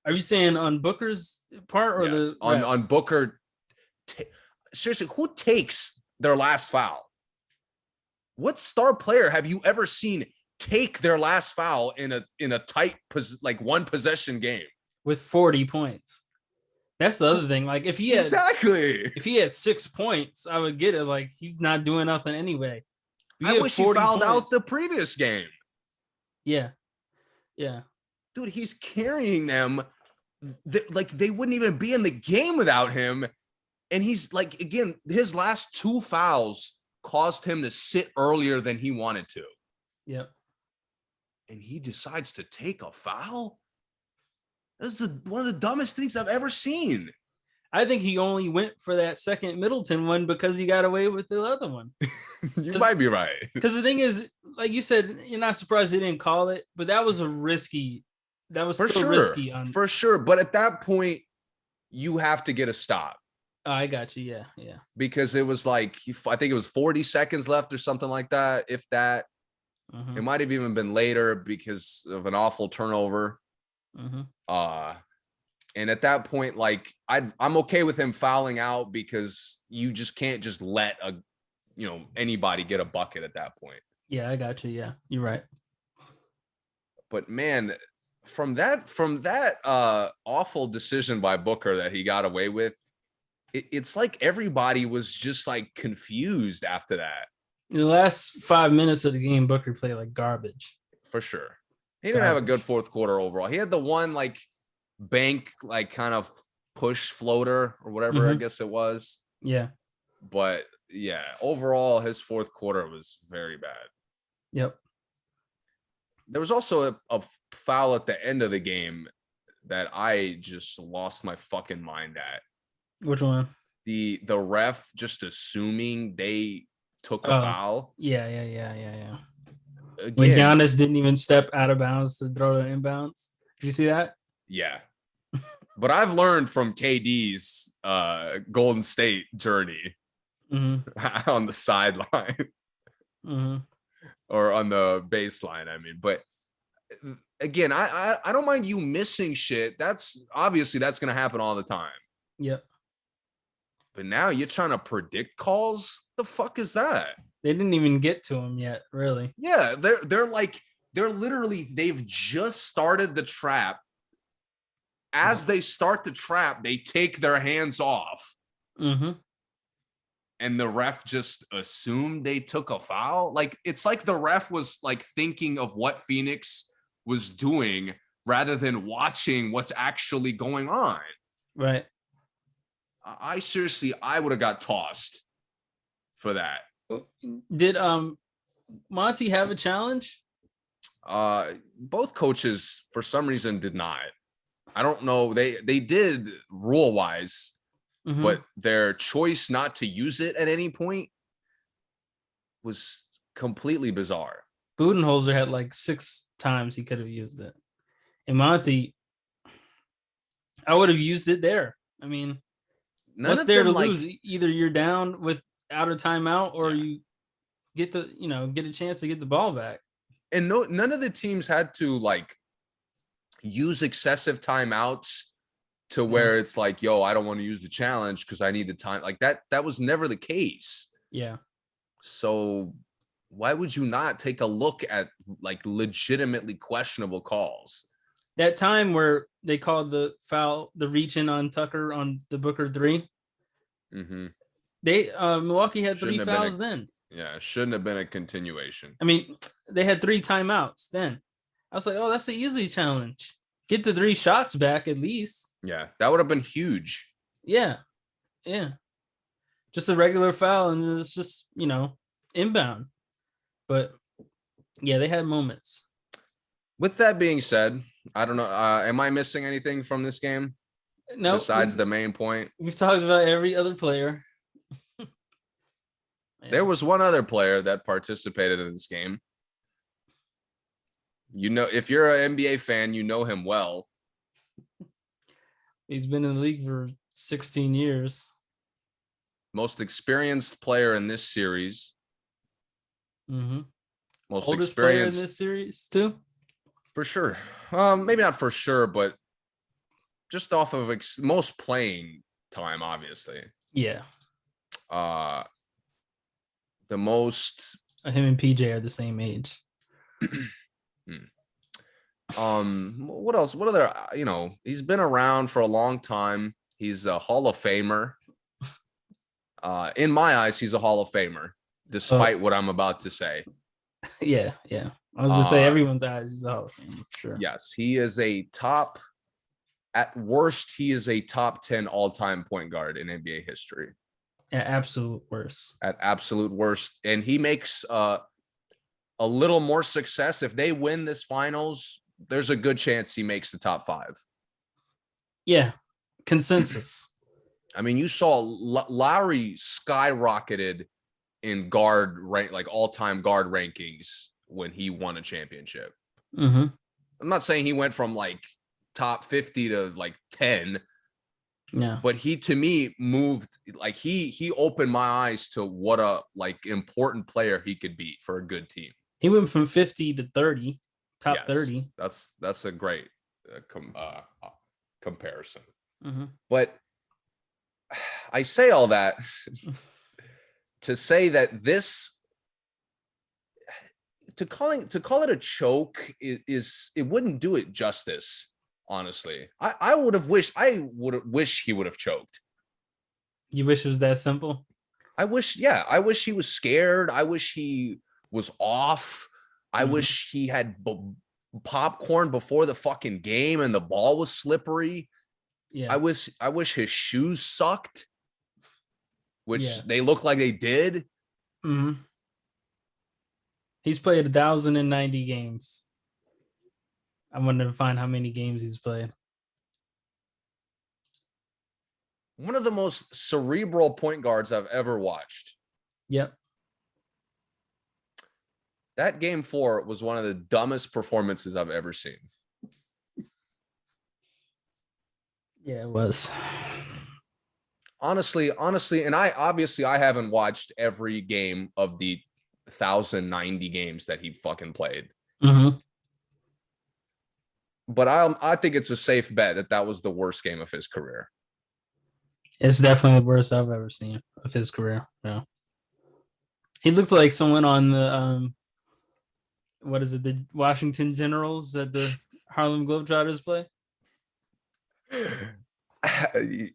Are you saying on Booker's part or yes, the on Booker? Seriously, who takes their last foul? What star player have you ever seen take their last foul in a tight one possession game with 40 points? That's the other thing. Like if he had 6 points, I would get it. Like he's not doing nothing anyway. I wish he fouled out the previous game. Yeah. Yeah. Dude, he's carrying them. Like they wouldn't even be in the game without him. And he's like, again, his last 2 fouls caused him to sit earlier than he wanted to. Yep. And he decides to take a foul? That's one of the dumbest things I've ever seen. I think he only went for that second Middleton one because he got away with the other one. You might be right. Because the thing is, like you said, you're not surprised they didn't call it, but that was risky. For sure. But at that point, you have to get a stop. Oh, I got you. Yeah. Yeah. Because it was like, I think it was 40 seconds left or something like that. If that, it might have even been later because of an awful turnover. And at that point, like I'm okay with him fouling out because you just can't just let anybody get a bucket at that point. Yeah, I got you. Yeah, you're right. But man, from that awful decision by Booker that he got away with, it's like everybody was just like confused after that. In the last 5 minutes of the game, Booker played like garbage. For sure. He didn't have a good fourth quarter overall. He had the one like bank, like kind of push floater or whatever, I guess it was. Yeah. But yeah, overall, his fourth quarter was very bad. Yep. There was also a foul at the end of the game that I just lost my fucking mind at. Which one? The ref just assuming they took a foul. Yeah. Again, when Giannis didn't even step out of bounds to throw the inbounds. Did you see that? Yeah. But I've learned from KD's Golden State journey on the sideline or on the baseline. I mean, but again, I don't mind you missing shit. That's obviously that's going to happen all the time. Yep. But now you're trying to predict calls. The fuck is that? They didn't even get to him yet, really. Yeah, they're literally, they've just started the trap. As they start the trap, they take their hands off. And the ref just assumed they took a foul. Like, it's like the ref was like thinking of what Phoenix was doing rather than watching what's actually going on. Right. I would have got tossed for that. Did Monty have a challenge? Both coaches, for some reason, did not. I don't know. They did rule wise, but their choice not to use it at any point was completely bizarre. Budenholzer had like 6 times he could have used it. And Monty, I would have used it there. I mean, what's there to lose? Either you're down without a timeout or you get get a chance to get the ball back. And none of the teams had to like use excessive timeouts to where it's like, yo, I don't want to use the challenge because I need the time. Like that was never the case. Yeah. So why would you not take a look at like legitimately questionable calls? That time where they called the foul, the reach in on Tucker on the Booker 3. They Milwaukee had 3 fouls then. Yeah, it shouldn't have been a continuation. I mean, they had 3 timeouts then. I was like, oh, that's an easy challenge. Get the 3 shots back at least. Yeah, that would have been huge. Yeah. Yeah. Just a regular foul, and it's just, inbound. But, yeah, they had moments. With that being said, I don't know. Am I missing anything from this game? No. Besides the main point? We've talked about every other player. There was one other player that participated in this game. If you're an NBA fan, you know him well. He's been in the league for 16 years. Most experienced player in this series. Most Oldest experienced player in this series too? For sure. Maybe not for sure, but just off of most playing time, obviously. Yeah. The most. Him and PJ are the same age. What else? What other? He's been around for a long time. He's a Hall of Famer. In my eyes, he's a Hall of Famer, despite what I'm about to say. Yeah. I was gonna say everyone's eyes is a Hall of Famer, sure. Yes, he is a top. At worst, he is a top 10 all-time point guard in NBA history. At absolute worst. At absolute worst, and he makes a little more success if they win this finals. There's a good chance he makes the top 5. Yeah, consensus. I mean, you saw Lowry skyrocketed in guard rank, like all-time guard rankings when he won a championship. I'm not saying he went from like top 50 to like 10. Yeah. But he, to me, moved like he opened my eyes to what a like important player he could be for a good team. He went from 50 to 30, top 30. That's a great comparison. But I say all that to say that this to call it a choke is it wouldn't do it justice. Honestly, I would wish he would have choked. You wish it was that simple? I wish he was scared. I wish he was off. I wish he had popcorn before the fucking game and the ball was slippery. Yeah. I wish his shoes sucked, which they look like they did. He's played 1,090 games. I wanted to find how many games he's played. One of the most cerebral point guards I've ever watched. Yep. That game 4 was one of the dumbest performances I've ever seen. Yeah, it was. Honestly, and I haven't watched every game of the 1,090 games that he fucking played. But I think it's a safe bet that was the worst game of his career. It's definitely the worst I've ever seen of his career. Yeah. He looks like someone on the the Washington Generals that the Harlem Globetrotters play. I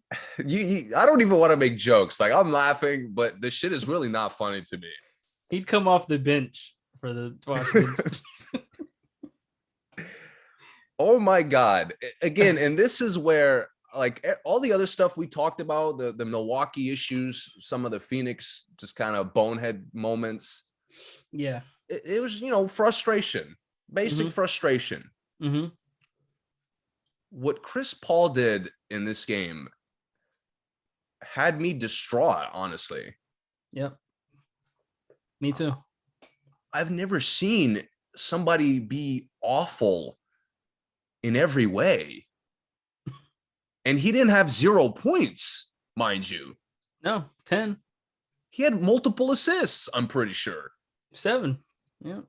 don't even want to make jokes. Like, I'm laughing, but the shit is really not funny to me. He'd come off the bench for the Washington. Oh my God. Again, and this is where like all the other stuff we talked about, the Milwaukee issues, some of the Phoenix just kind of bonehead moments. Yeah. It was, frustration. basic frustration. Mm-hmm. What Chris Paul did in this game had me distraught, honestly. Yep. Me too. I've never seen somebody be awful in every way. And he didn't have 0 points, mind you. No, 10. He had multiple assists, I'm pretty sure. 7. Yeah.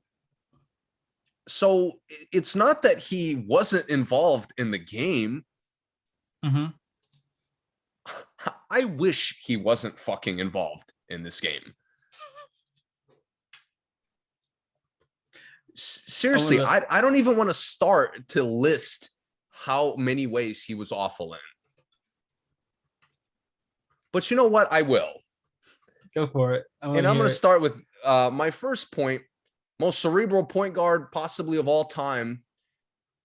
So it's not that he wasn't involved in the game. Mm-hmm. I wish he wasn't fucking involved in this game. Seriously, I don't even want to start to list how many ways he was awful in. But you know what? I will. Go for it. And I'm going to start with my first point. Most cerebral point guard possibly of all time.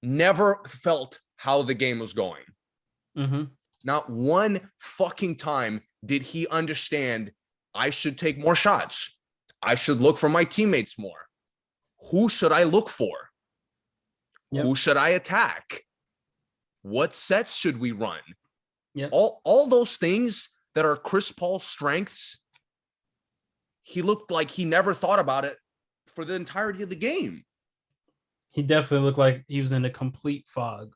Never felt how the game was going. Mm-hmm. Not one fucking time did he understand I should take more shots. I should look for my teammates more. Who should I look for? Yep. Who should I attack? What sets should we run? Yep. All those things that are Chris Paul's strengths, he looked like he never thought about it for the entirety of the game. He definitely looked like he was in a complete fog.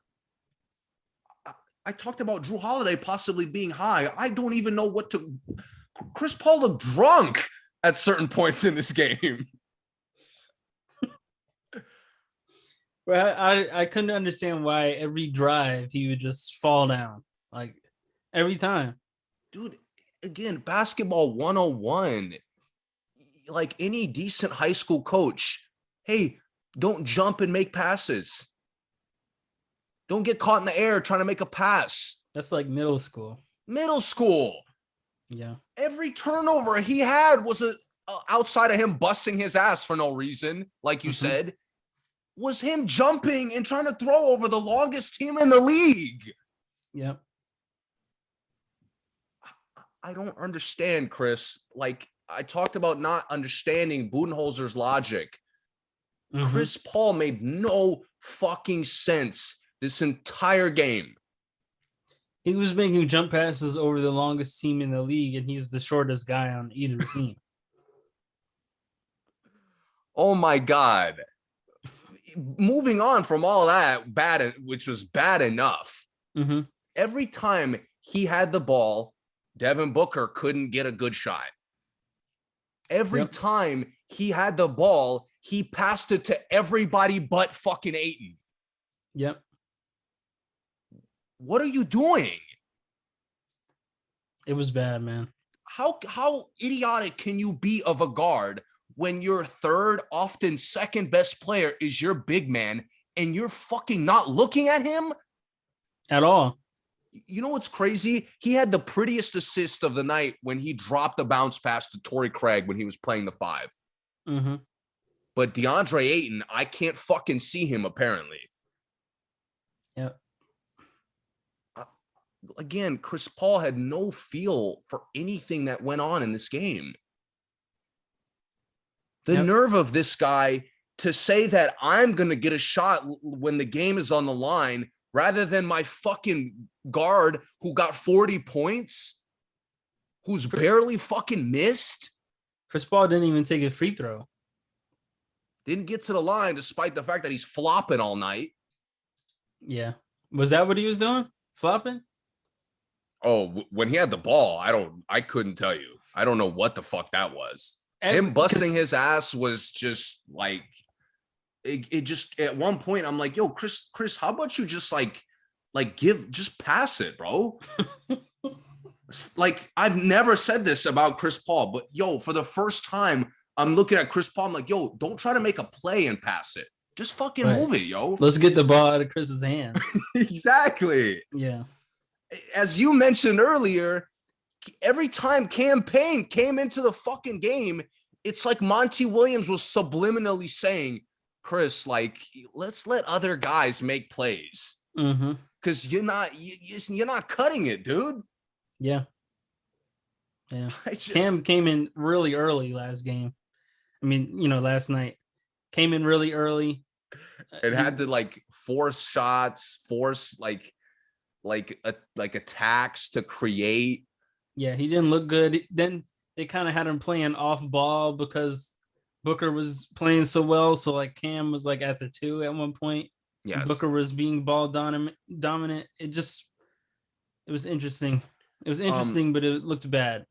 I talked about Drew Holiday possibly being high. I don't even know what to... Chris Paul looked drunk at certain points in this game. Well, I couldn't understand why every drive he would just fall down. Like, every time. Dude, again, basketball 101. Like any decent high school coach, hey, don't jump and make passes. Don't get caught in the air trying to make a pass. That's like middle school. Middle school. Yeah. Every turnover he had was outside of him busting his ass for no reason, like you said, was him jumping and trying to throw over the longest team in the league. Yep. I don't understand, Chris. Like, I talked about not understanding Budenholzer's logic. Chris Paul made no fucking sense this entire game. He was making jump passes over the longest team in the league, and he's the shortest guy on either team. Oh my God. Moving on from all that which was bad enough. Every time he had the ball, Devin Booker couldn't get a good shot. Every time he had the ball, he passed it to everybody but fucking Ayton. Yep. What are you doing? It was bad, man. How idiotic can you be of a guard when your third, often second best player is your big man and you're fucking not looking at him? At all. You know what's crazy? He had the prettiest assist of the night when he dropped the bounce pass to Torrey Craig when he was playing the 5. But DeAndre Ayton, I can't fucking see him apparently. Yep. Again, Chris Paul had no feel for anything that went on in this game. The nerve of this guy to say that I'm going to get a shot when the game is on the line rather than my fucking guard who got 40 points, who's barely fucking missed. Chris Paul didn't even take a free throw. Didn't get to the line despite the fact that he's flopping all night. Yeah. Was that what he was doing? Flopping? Oh, when he had the ball, I couldn't tell you. I don't know what the fuck that was. Him busting his ass was just like, it just, at one point, I'm like, yo, Chris, how about you just just pass it, bro? Like, I've never said this about Chris Paul, but yo, for the first time, I'm looking at Chris Paul. I'm like, yo, don't try to make a play and pass it. Just fucking move it, yo. Let's get the ball out of Chris's hand. Exactly. Yeah. As you mentioned earlier, every time Cam Payne came into the fucking game, it's like Monty Williams was subliminally saying, Chris, like, let's let other guys make plays. Because you're not cutting it, dude. Yeah. Yeah. Cam came in really early last game. I mean, last night. Came in really early. and had to like force shots, force like attacks to create. Yeah, he didn't look good. Then they kind of had him playing off ball because Booker was playing so well. So like Cam was like at the 2 at one point. Yes. Booker was being ball dominant. It was interesting. It was interesting, but it looked bad.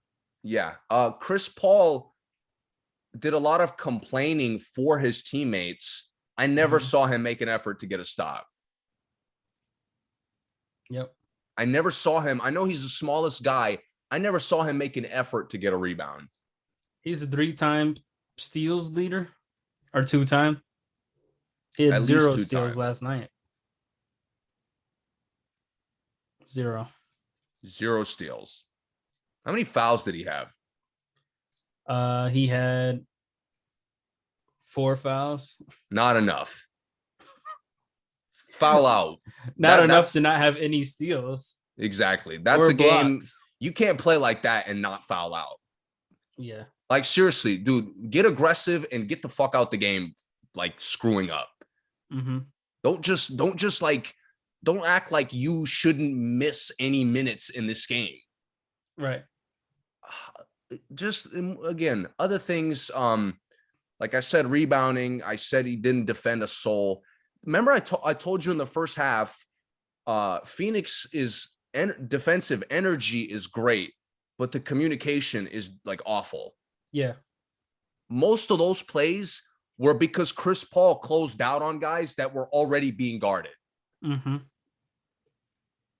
Yeah. Chris Paul did a lot of complaining for his teammates. I never saw him make an effort to get a stop. Yep. I never saw him. I know he's the smallest guy. I never saw him make an effort to get a rebound. He's a 3-time steals leader or 2-time. He had At least 0 2 steals times. last night. 0. 0 steals. How many fouls did he have? He had 4 fouls. Not enough. Foul out. Not enough to not have any steals. Exactly. That's a game. Blocks. You can't play like that and not foul out. Yeah. Like, seriously, dude, get aggressive and get the fuck out the game, like screwing up. Mm-hmm. Don't act like you shouldn't miss any minutes in this game. Right. Just again, other things. Like I said, rebounding. I said he didn't defend a soul. Remember, I told you in the first half, Phoenix is defensive energy is great, but the communication is like awful. Yeah. Most of those plays were because Chris Paul closed out on guys that were already being guarded. Mm-hmm.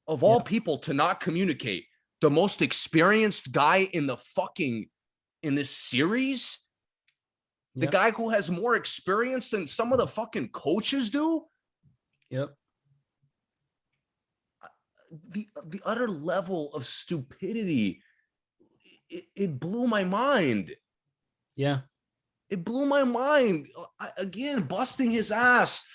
Of all people to not communicate, the most experienced guy in this series, the guy who has more experience than some of the fucking coaches do. Yep. The utter level of stupidity, it blew my mind. Yeah. It blew my mind. Again, busting his ass.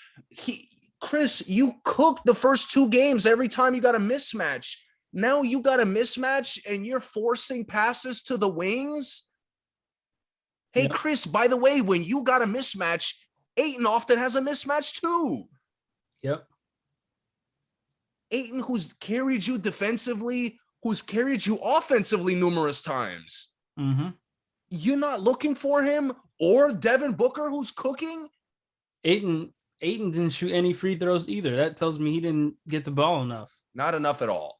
Chris, you cooked the first 2 games every time you got a mismatch. Now you got a mismatch and you're forcing passes to the wings. Hey, Chris, by the way, when you got a mismatch, Ayton often has a mismatch too. Yep. Ayton, who's carried you defensively, who's carried you offensively numerous times. Mm-hmm. You're not looking for him or Devin Booker, who's cooking? Ayton didn't shoot any free throws either. That tells me he didn't get the ball enough. Not enough at all.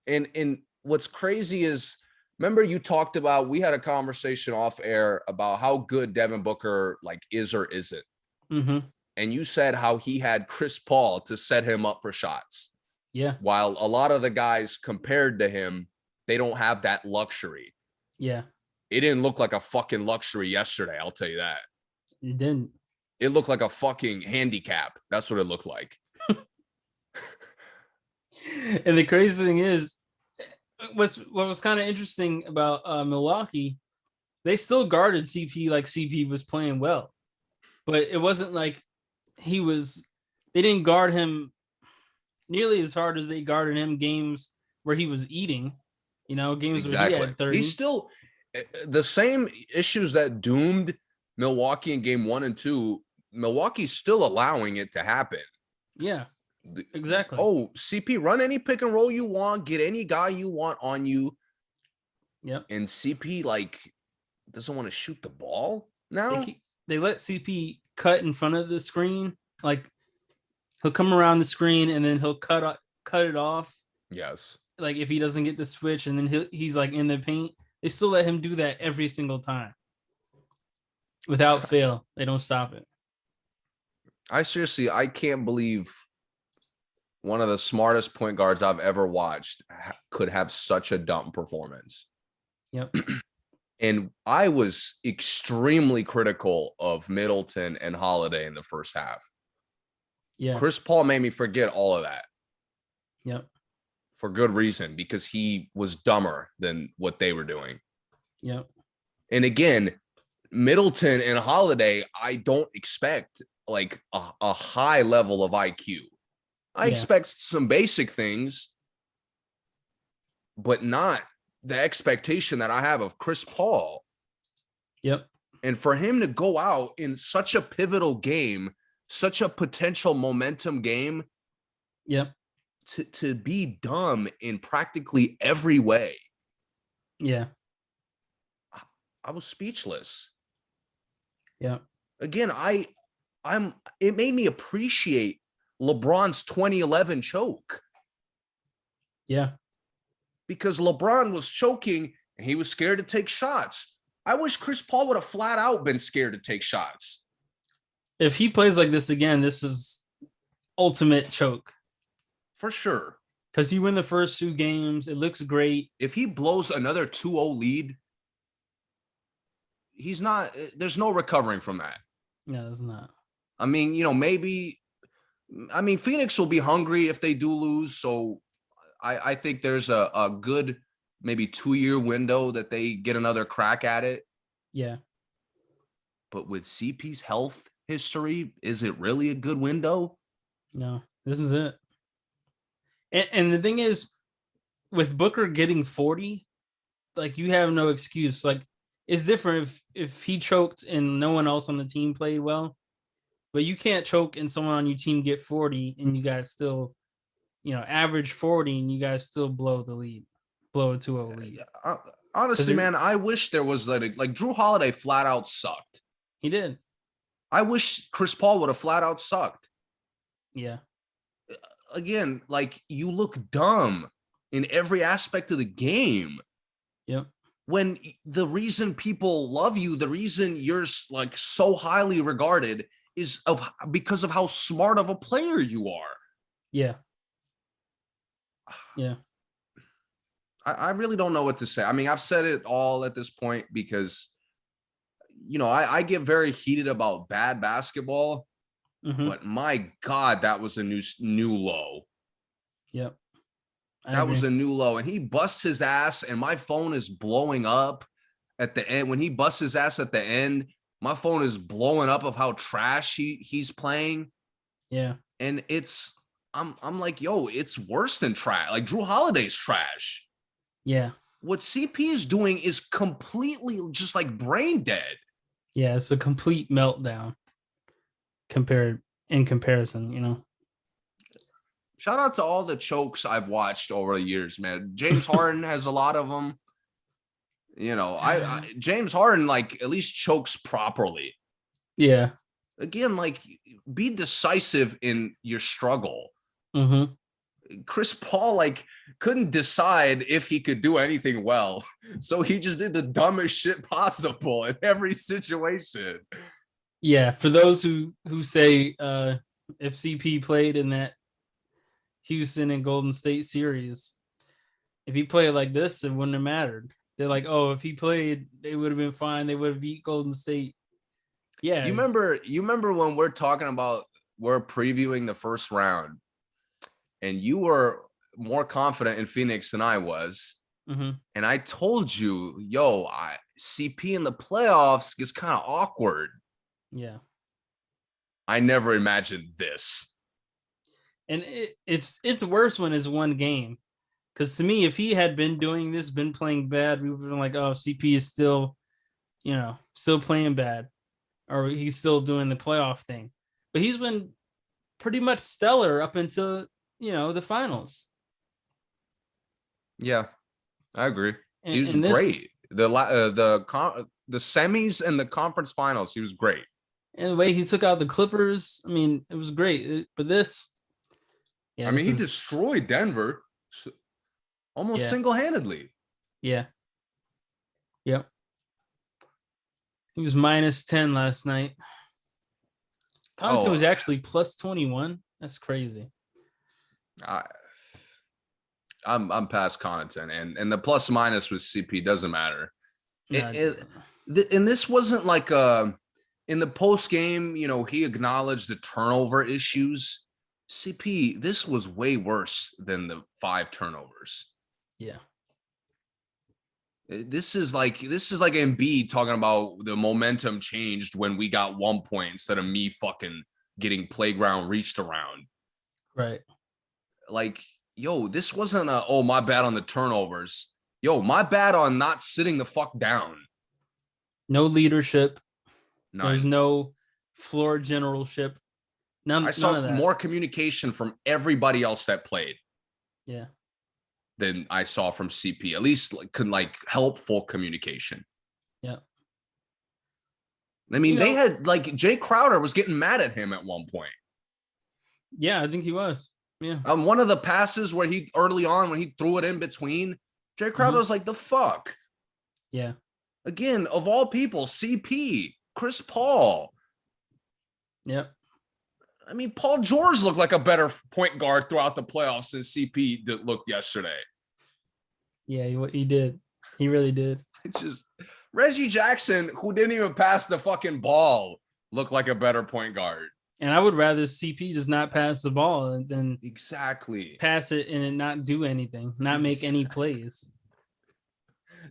And what's crazy is, remember you talked about, we had a conversation off air about how good Devin Booker like is or isn't. Mm-hmm. And you said how he had Chris Paul to set him up for shots. Yeah. While a lot of the guys compared to him, they don't have that luxury. Yeah. It didn't look like a fucking luxury yesterday, I'll tell you that. It didn't. It looked like a fucking handicap. That's what it looked like. And the crazy thing is, what was kind of interesting about Milwaukee, they still guarded CP like CP was playing well. But it wasn't like they didn't guard him nearly as hard as they guarded him games where he was eating, games where he had 30. He's still the same issues that doomed Milwaukee in game 1 and 2. Milwaukee's still allowing it to happen. Yeah, exactly. Oh, CP, run any pick and roll you want, get any guy you want on you. Yep. And CP doesn't want to shoot the ball now. They let CP cut in front of the screen. Like he'll come around the screen and then he'll cut it off. Yes. Like if he doesn't get the switch and then he's like in the paint, they still let him do that every single time. Without fail. They don't stop it. I can't believe one of the smartest point guards I've ever watched could have such a dumb performance. Yep. And I was extremely critical of Middleton and Holiday in the first half. Yeah. Chris Paul made me forget all of that. Yep. For good reason, because he was dumber than what they were doing. Yep. And again, Middleton and Holiday, I don't expect like a high level of IQ. I expect some basic things, but not the expectation that I have of Chris Paul. Yep. And for him to go out in such a pivotal game such a potential momentum game Yep. to be dumb in practically every way. Yeah. I was speechless. Yeah. Again, it made me appreciate LeBron's 2011 choke. Yeah. Because LeBron was choking and he was scared to take shots. I wish Chris Paul would have flat out been scared to take shots. If he plays like this again, this is ultimate choke. For sure. Because you win the first 2 games. It looks great. If he blows another 2-0 lead, there's no recovering from that. No, it's not. I mean, Phoenix will be hungry if they do lose. So I think there's a good maybe 2-year window that they get another crack at it. Yeah. But with CP's health history, is it really a good window? No, this is it. And the thing is, with Booker getting 40, like, you have no excuse. Like, it's different if he choked and no one else on the team played well, but you can't choke and someone on your team get 40 and you guys still, average 40 and you guys still blow the lead, blow a 2-0 lead. Honestly, man, I wish there was like Drew Holiday flat out sucked. He did. I wish Chris Paul would have flat out sucked. Yeah. Again, like, you look dumb in every aspect of the game. Yep. When the reason people love you, the reason you're like so highly regarded is because of how smart of a player you are. Yeah. Yeah. I really don't know what to say. I mean, I've said it all at this point because, I get very heated about bad basketball, but my God, that was a new low. Yep. That was a new low. And he busts his ass and my phone is blowing up at the end. When he busts his ass at the end, my phone is blowing up of how trash he's playing. Yeah. And I'm like, yo, it's worse than trash. Like, Drew Holiday's trash. Yeah. What CP is doing is completely just like brain dead. Yeah, it's a complete meltdown in comparison. Shout out to all the chokes I've watched over the years, man. James Harden has a lot of them. James Harden, like, at least chokes properly. Yeah. Again, like, be decisive in your struggle. Chris Paul, like, couldn't decide if he could do anything well. So he just did the dumbest shit possible in every situation. Yeah. For those who say if CP played in that Houston and Golden State series, if he played like this, it wouldn't have mattered. They're like, oh, if he played, they would have been fine. They would have beat Golden State. Yeah. You remember when we're previewing the first round and you were more confident in Phoenix than I was. And I told you, yo, CP in the playoffs gets kind of awkward. Yeah. I never imagined this. And it's worse when it's one game. Because to me, if he had been doing this, been playing bad, we would have been like, oh, CP is still, still playing bad. Or he's still doing the playoff thing. But he's been pretty much stellar up until, the finals. Yeah, I agree. He was and great. The semis and the conference finals, he was great. And the way he took out the Clippers, I mean, it was great. But this, yeah, I mean, he destroyed Denver almost single-handedly. Yeah. Yep. He was -10 last night. Connaughton was actually +21. That's crazy. I'm past Connaughton, and the plus minus with CP doesn't matter. No, and this wasn't like in the post game, he acknowledged the turnover issues. CP, this was way worse than the 5 turnovers. Yeah. This is like Embiid talking about the momentum changed when we got 1 point instead of me fucking getting playground reached around. Right. Like, yo, this wasn't my bad on the turnovers. Yo, my bad on not sitting the fuck down. No leadership. None. There's no floor generalship. None I of saw that. more communication from everybody else that played Yeah. than I saw from CP. At least like helpful communication. Yeah. I mean, they had like Jay Crowder was getting mad at him at one point. Yeah, I think he was. Yeah. One of the passes where he early on when he threw it in between, Jay Crowder was like, the fuck? Yeah. Again, of all people, CP, Chris Paul. Yep. I mean, Paul George looked like a better point guard throughout the playoffs than CP that looked yesterday. Yeah, he did. He really did. It's just Reggie Jackson, who didn't even pass the fucking ball, looked like a better point guard. And I would rather CP just not pass the ball than exactly pass it and not do anything, not make any plays.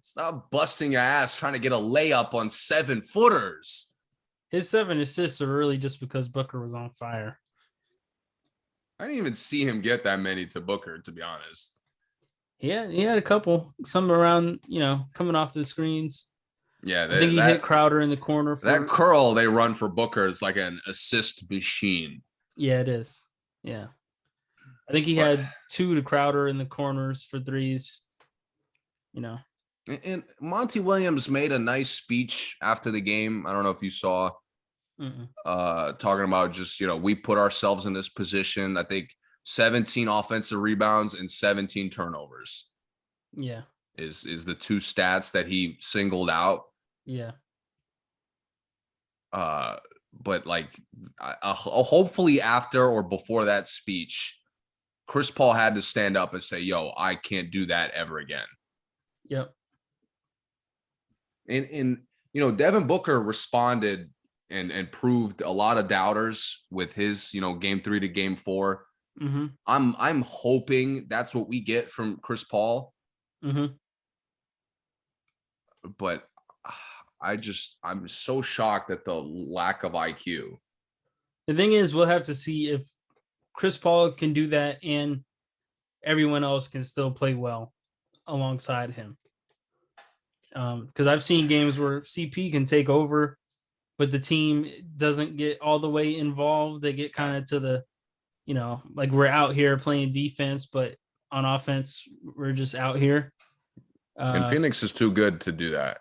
Stop busting your ass trying to get a layup on 7-footers. His 7 assists are really just because Booker was on fire. I didn't even see him get that many to Booker, to be honest. Yeah, he had a couple, some around, coming off the screens. Yeah, I think he hit Crowder in the corner. That curl they run for Booker is like an assist machine. Yeah, it is. Yeah. I think he had 2 to Crowder in the corners for threes. And Monty Williams made a nice speech after the game. I don't know if you saw talking about just, we put ourselves in this position. I think 17 offensive rebounds and 17 turnovers. Yeah. Is the 2 stats that he singled out. Yeah. But like hopefully after or before that speech, Chris Paul had to stand up and say, yo, I can't do that ever again. Yep. And Devin Booker responded and proved a lot of doubters with his, game 3 to game 4. Mm-hmm. I'm hoping that's what we get from Chris Paul. Mm-hmm. But I'm so shocked at the lack of IQ. The thing is, we'll have to see if Chris Paul can do that and everyone else can still play well alongside him. Because I've seen games where CP can take over, but the team doesn't get all the way involved. They get kind of to the, like we're out here playing defense, but on offense, we're just out here. And Phoenix is too good to do that.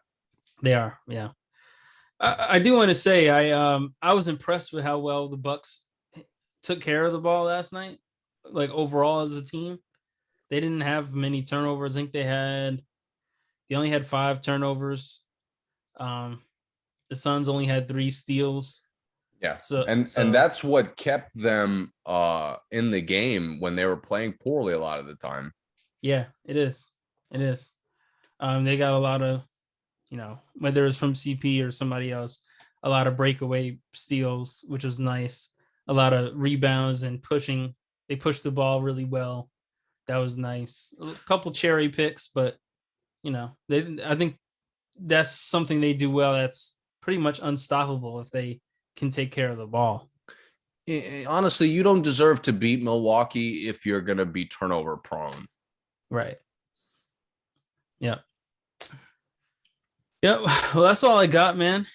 They are, yeah. I do want to say I was impressed with how well the Bucks took care of the ball last night. Like overall as a team, they didn't have many turnovers. I think they only had 5 turnovers. The Suns only had 3 steals. Yeah. So that's what kept them in the game when they were playing poorly a lot of the time. Yeah, it is. It is. They got a lot of, whether it's from CP or somebody else, a lot of breakaway steals, which was nice. A lot of rebounds and pushing. They pushed the ball really well. That was nice. A couple cherry picks, but I think that's something they do well. That's pretty much unstoppable if they can take care of the ball. Honestly, you don't deserve to beat Milwaukee if you're going to be turnover prone. Right. Yeah. Yep. Well, that's all I got, man.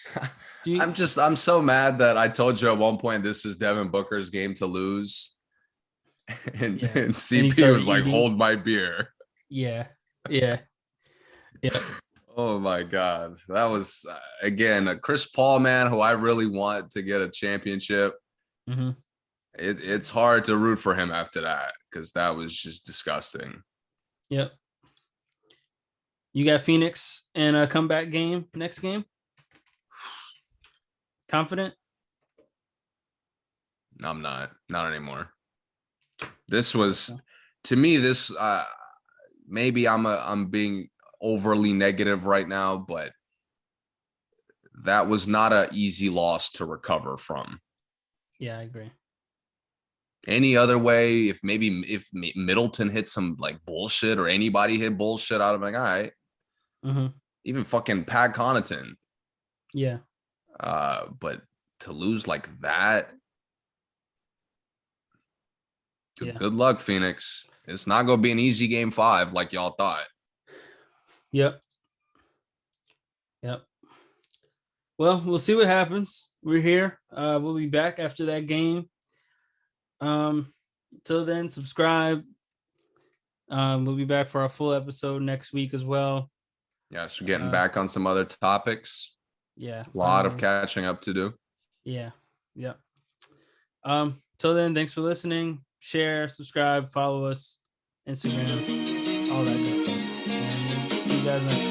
I'm so mad that I told you at one point this is Devin Booker's game to lose. And CP was like, hold my beer. Yeah. Yeah. Yeah. Oh my God. That was again a Chris Paul, man, who I really want to get a championship. Mm-hmm. It's hard to root for him after that because that was just disgusting. Yep. You got Phoenix in a comeback game next game? Confident? I'm not anymore. This was, to me, this maybe I'm being overly negative right now, but that was not an easy loss to recover from. Yeah, I agree. Any other way, if Middleton hit some like bullshit or anybody hit bullshit, I'd be like, all right. Mm-hmm. Even fucking Pat Connaughton. Yeah. But to lose like that, good luck, Phoenix. It's not going to be an easy game 5 like y'all thought. Yep. Well, we'll see what happens. We're here. We'll be back after that game. Till then, subscribe. We'll be back for our full episode next week as well. Yes, we're getting back on some other topics. Yeah. A lot of catching up to do. Yeah. Yeah. Till then, thanks for listening. Share, subscribe, follow us, Instagram, all that good stuff. And see you guys next time.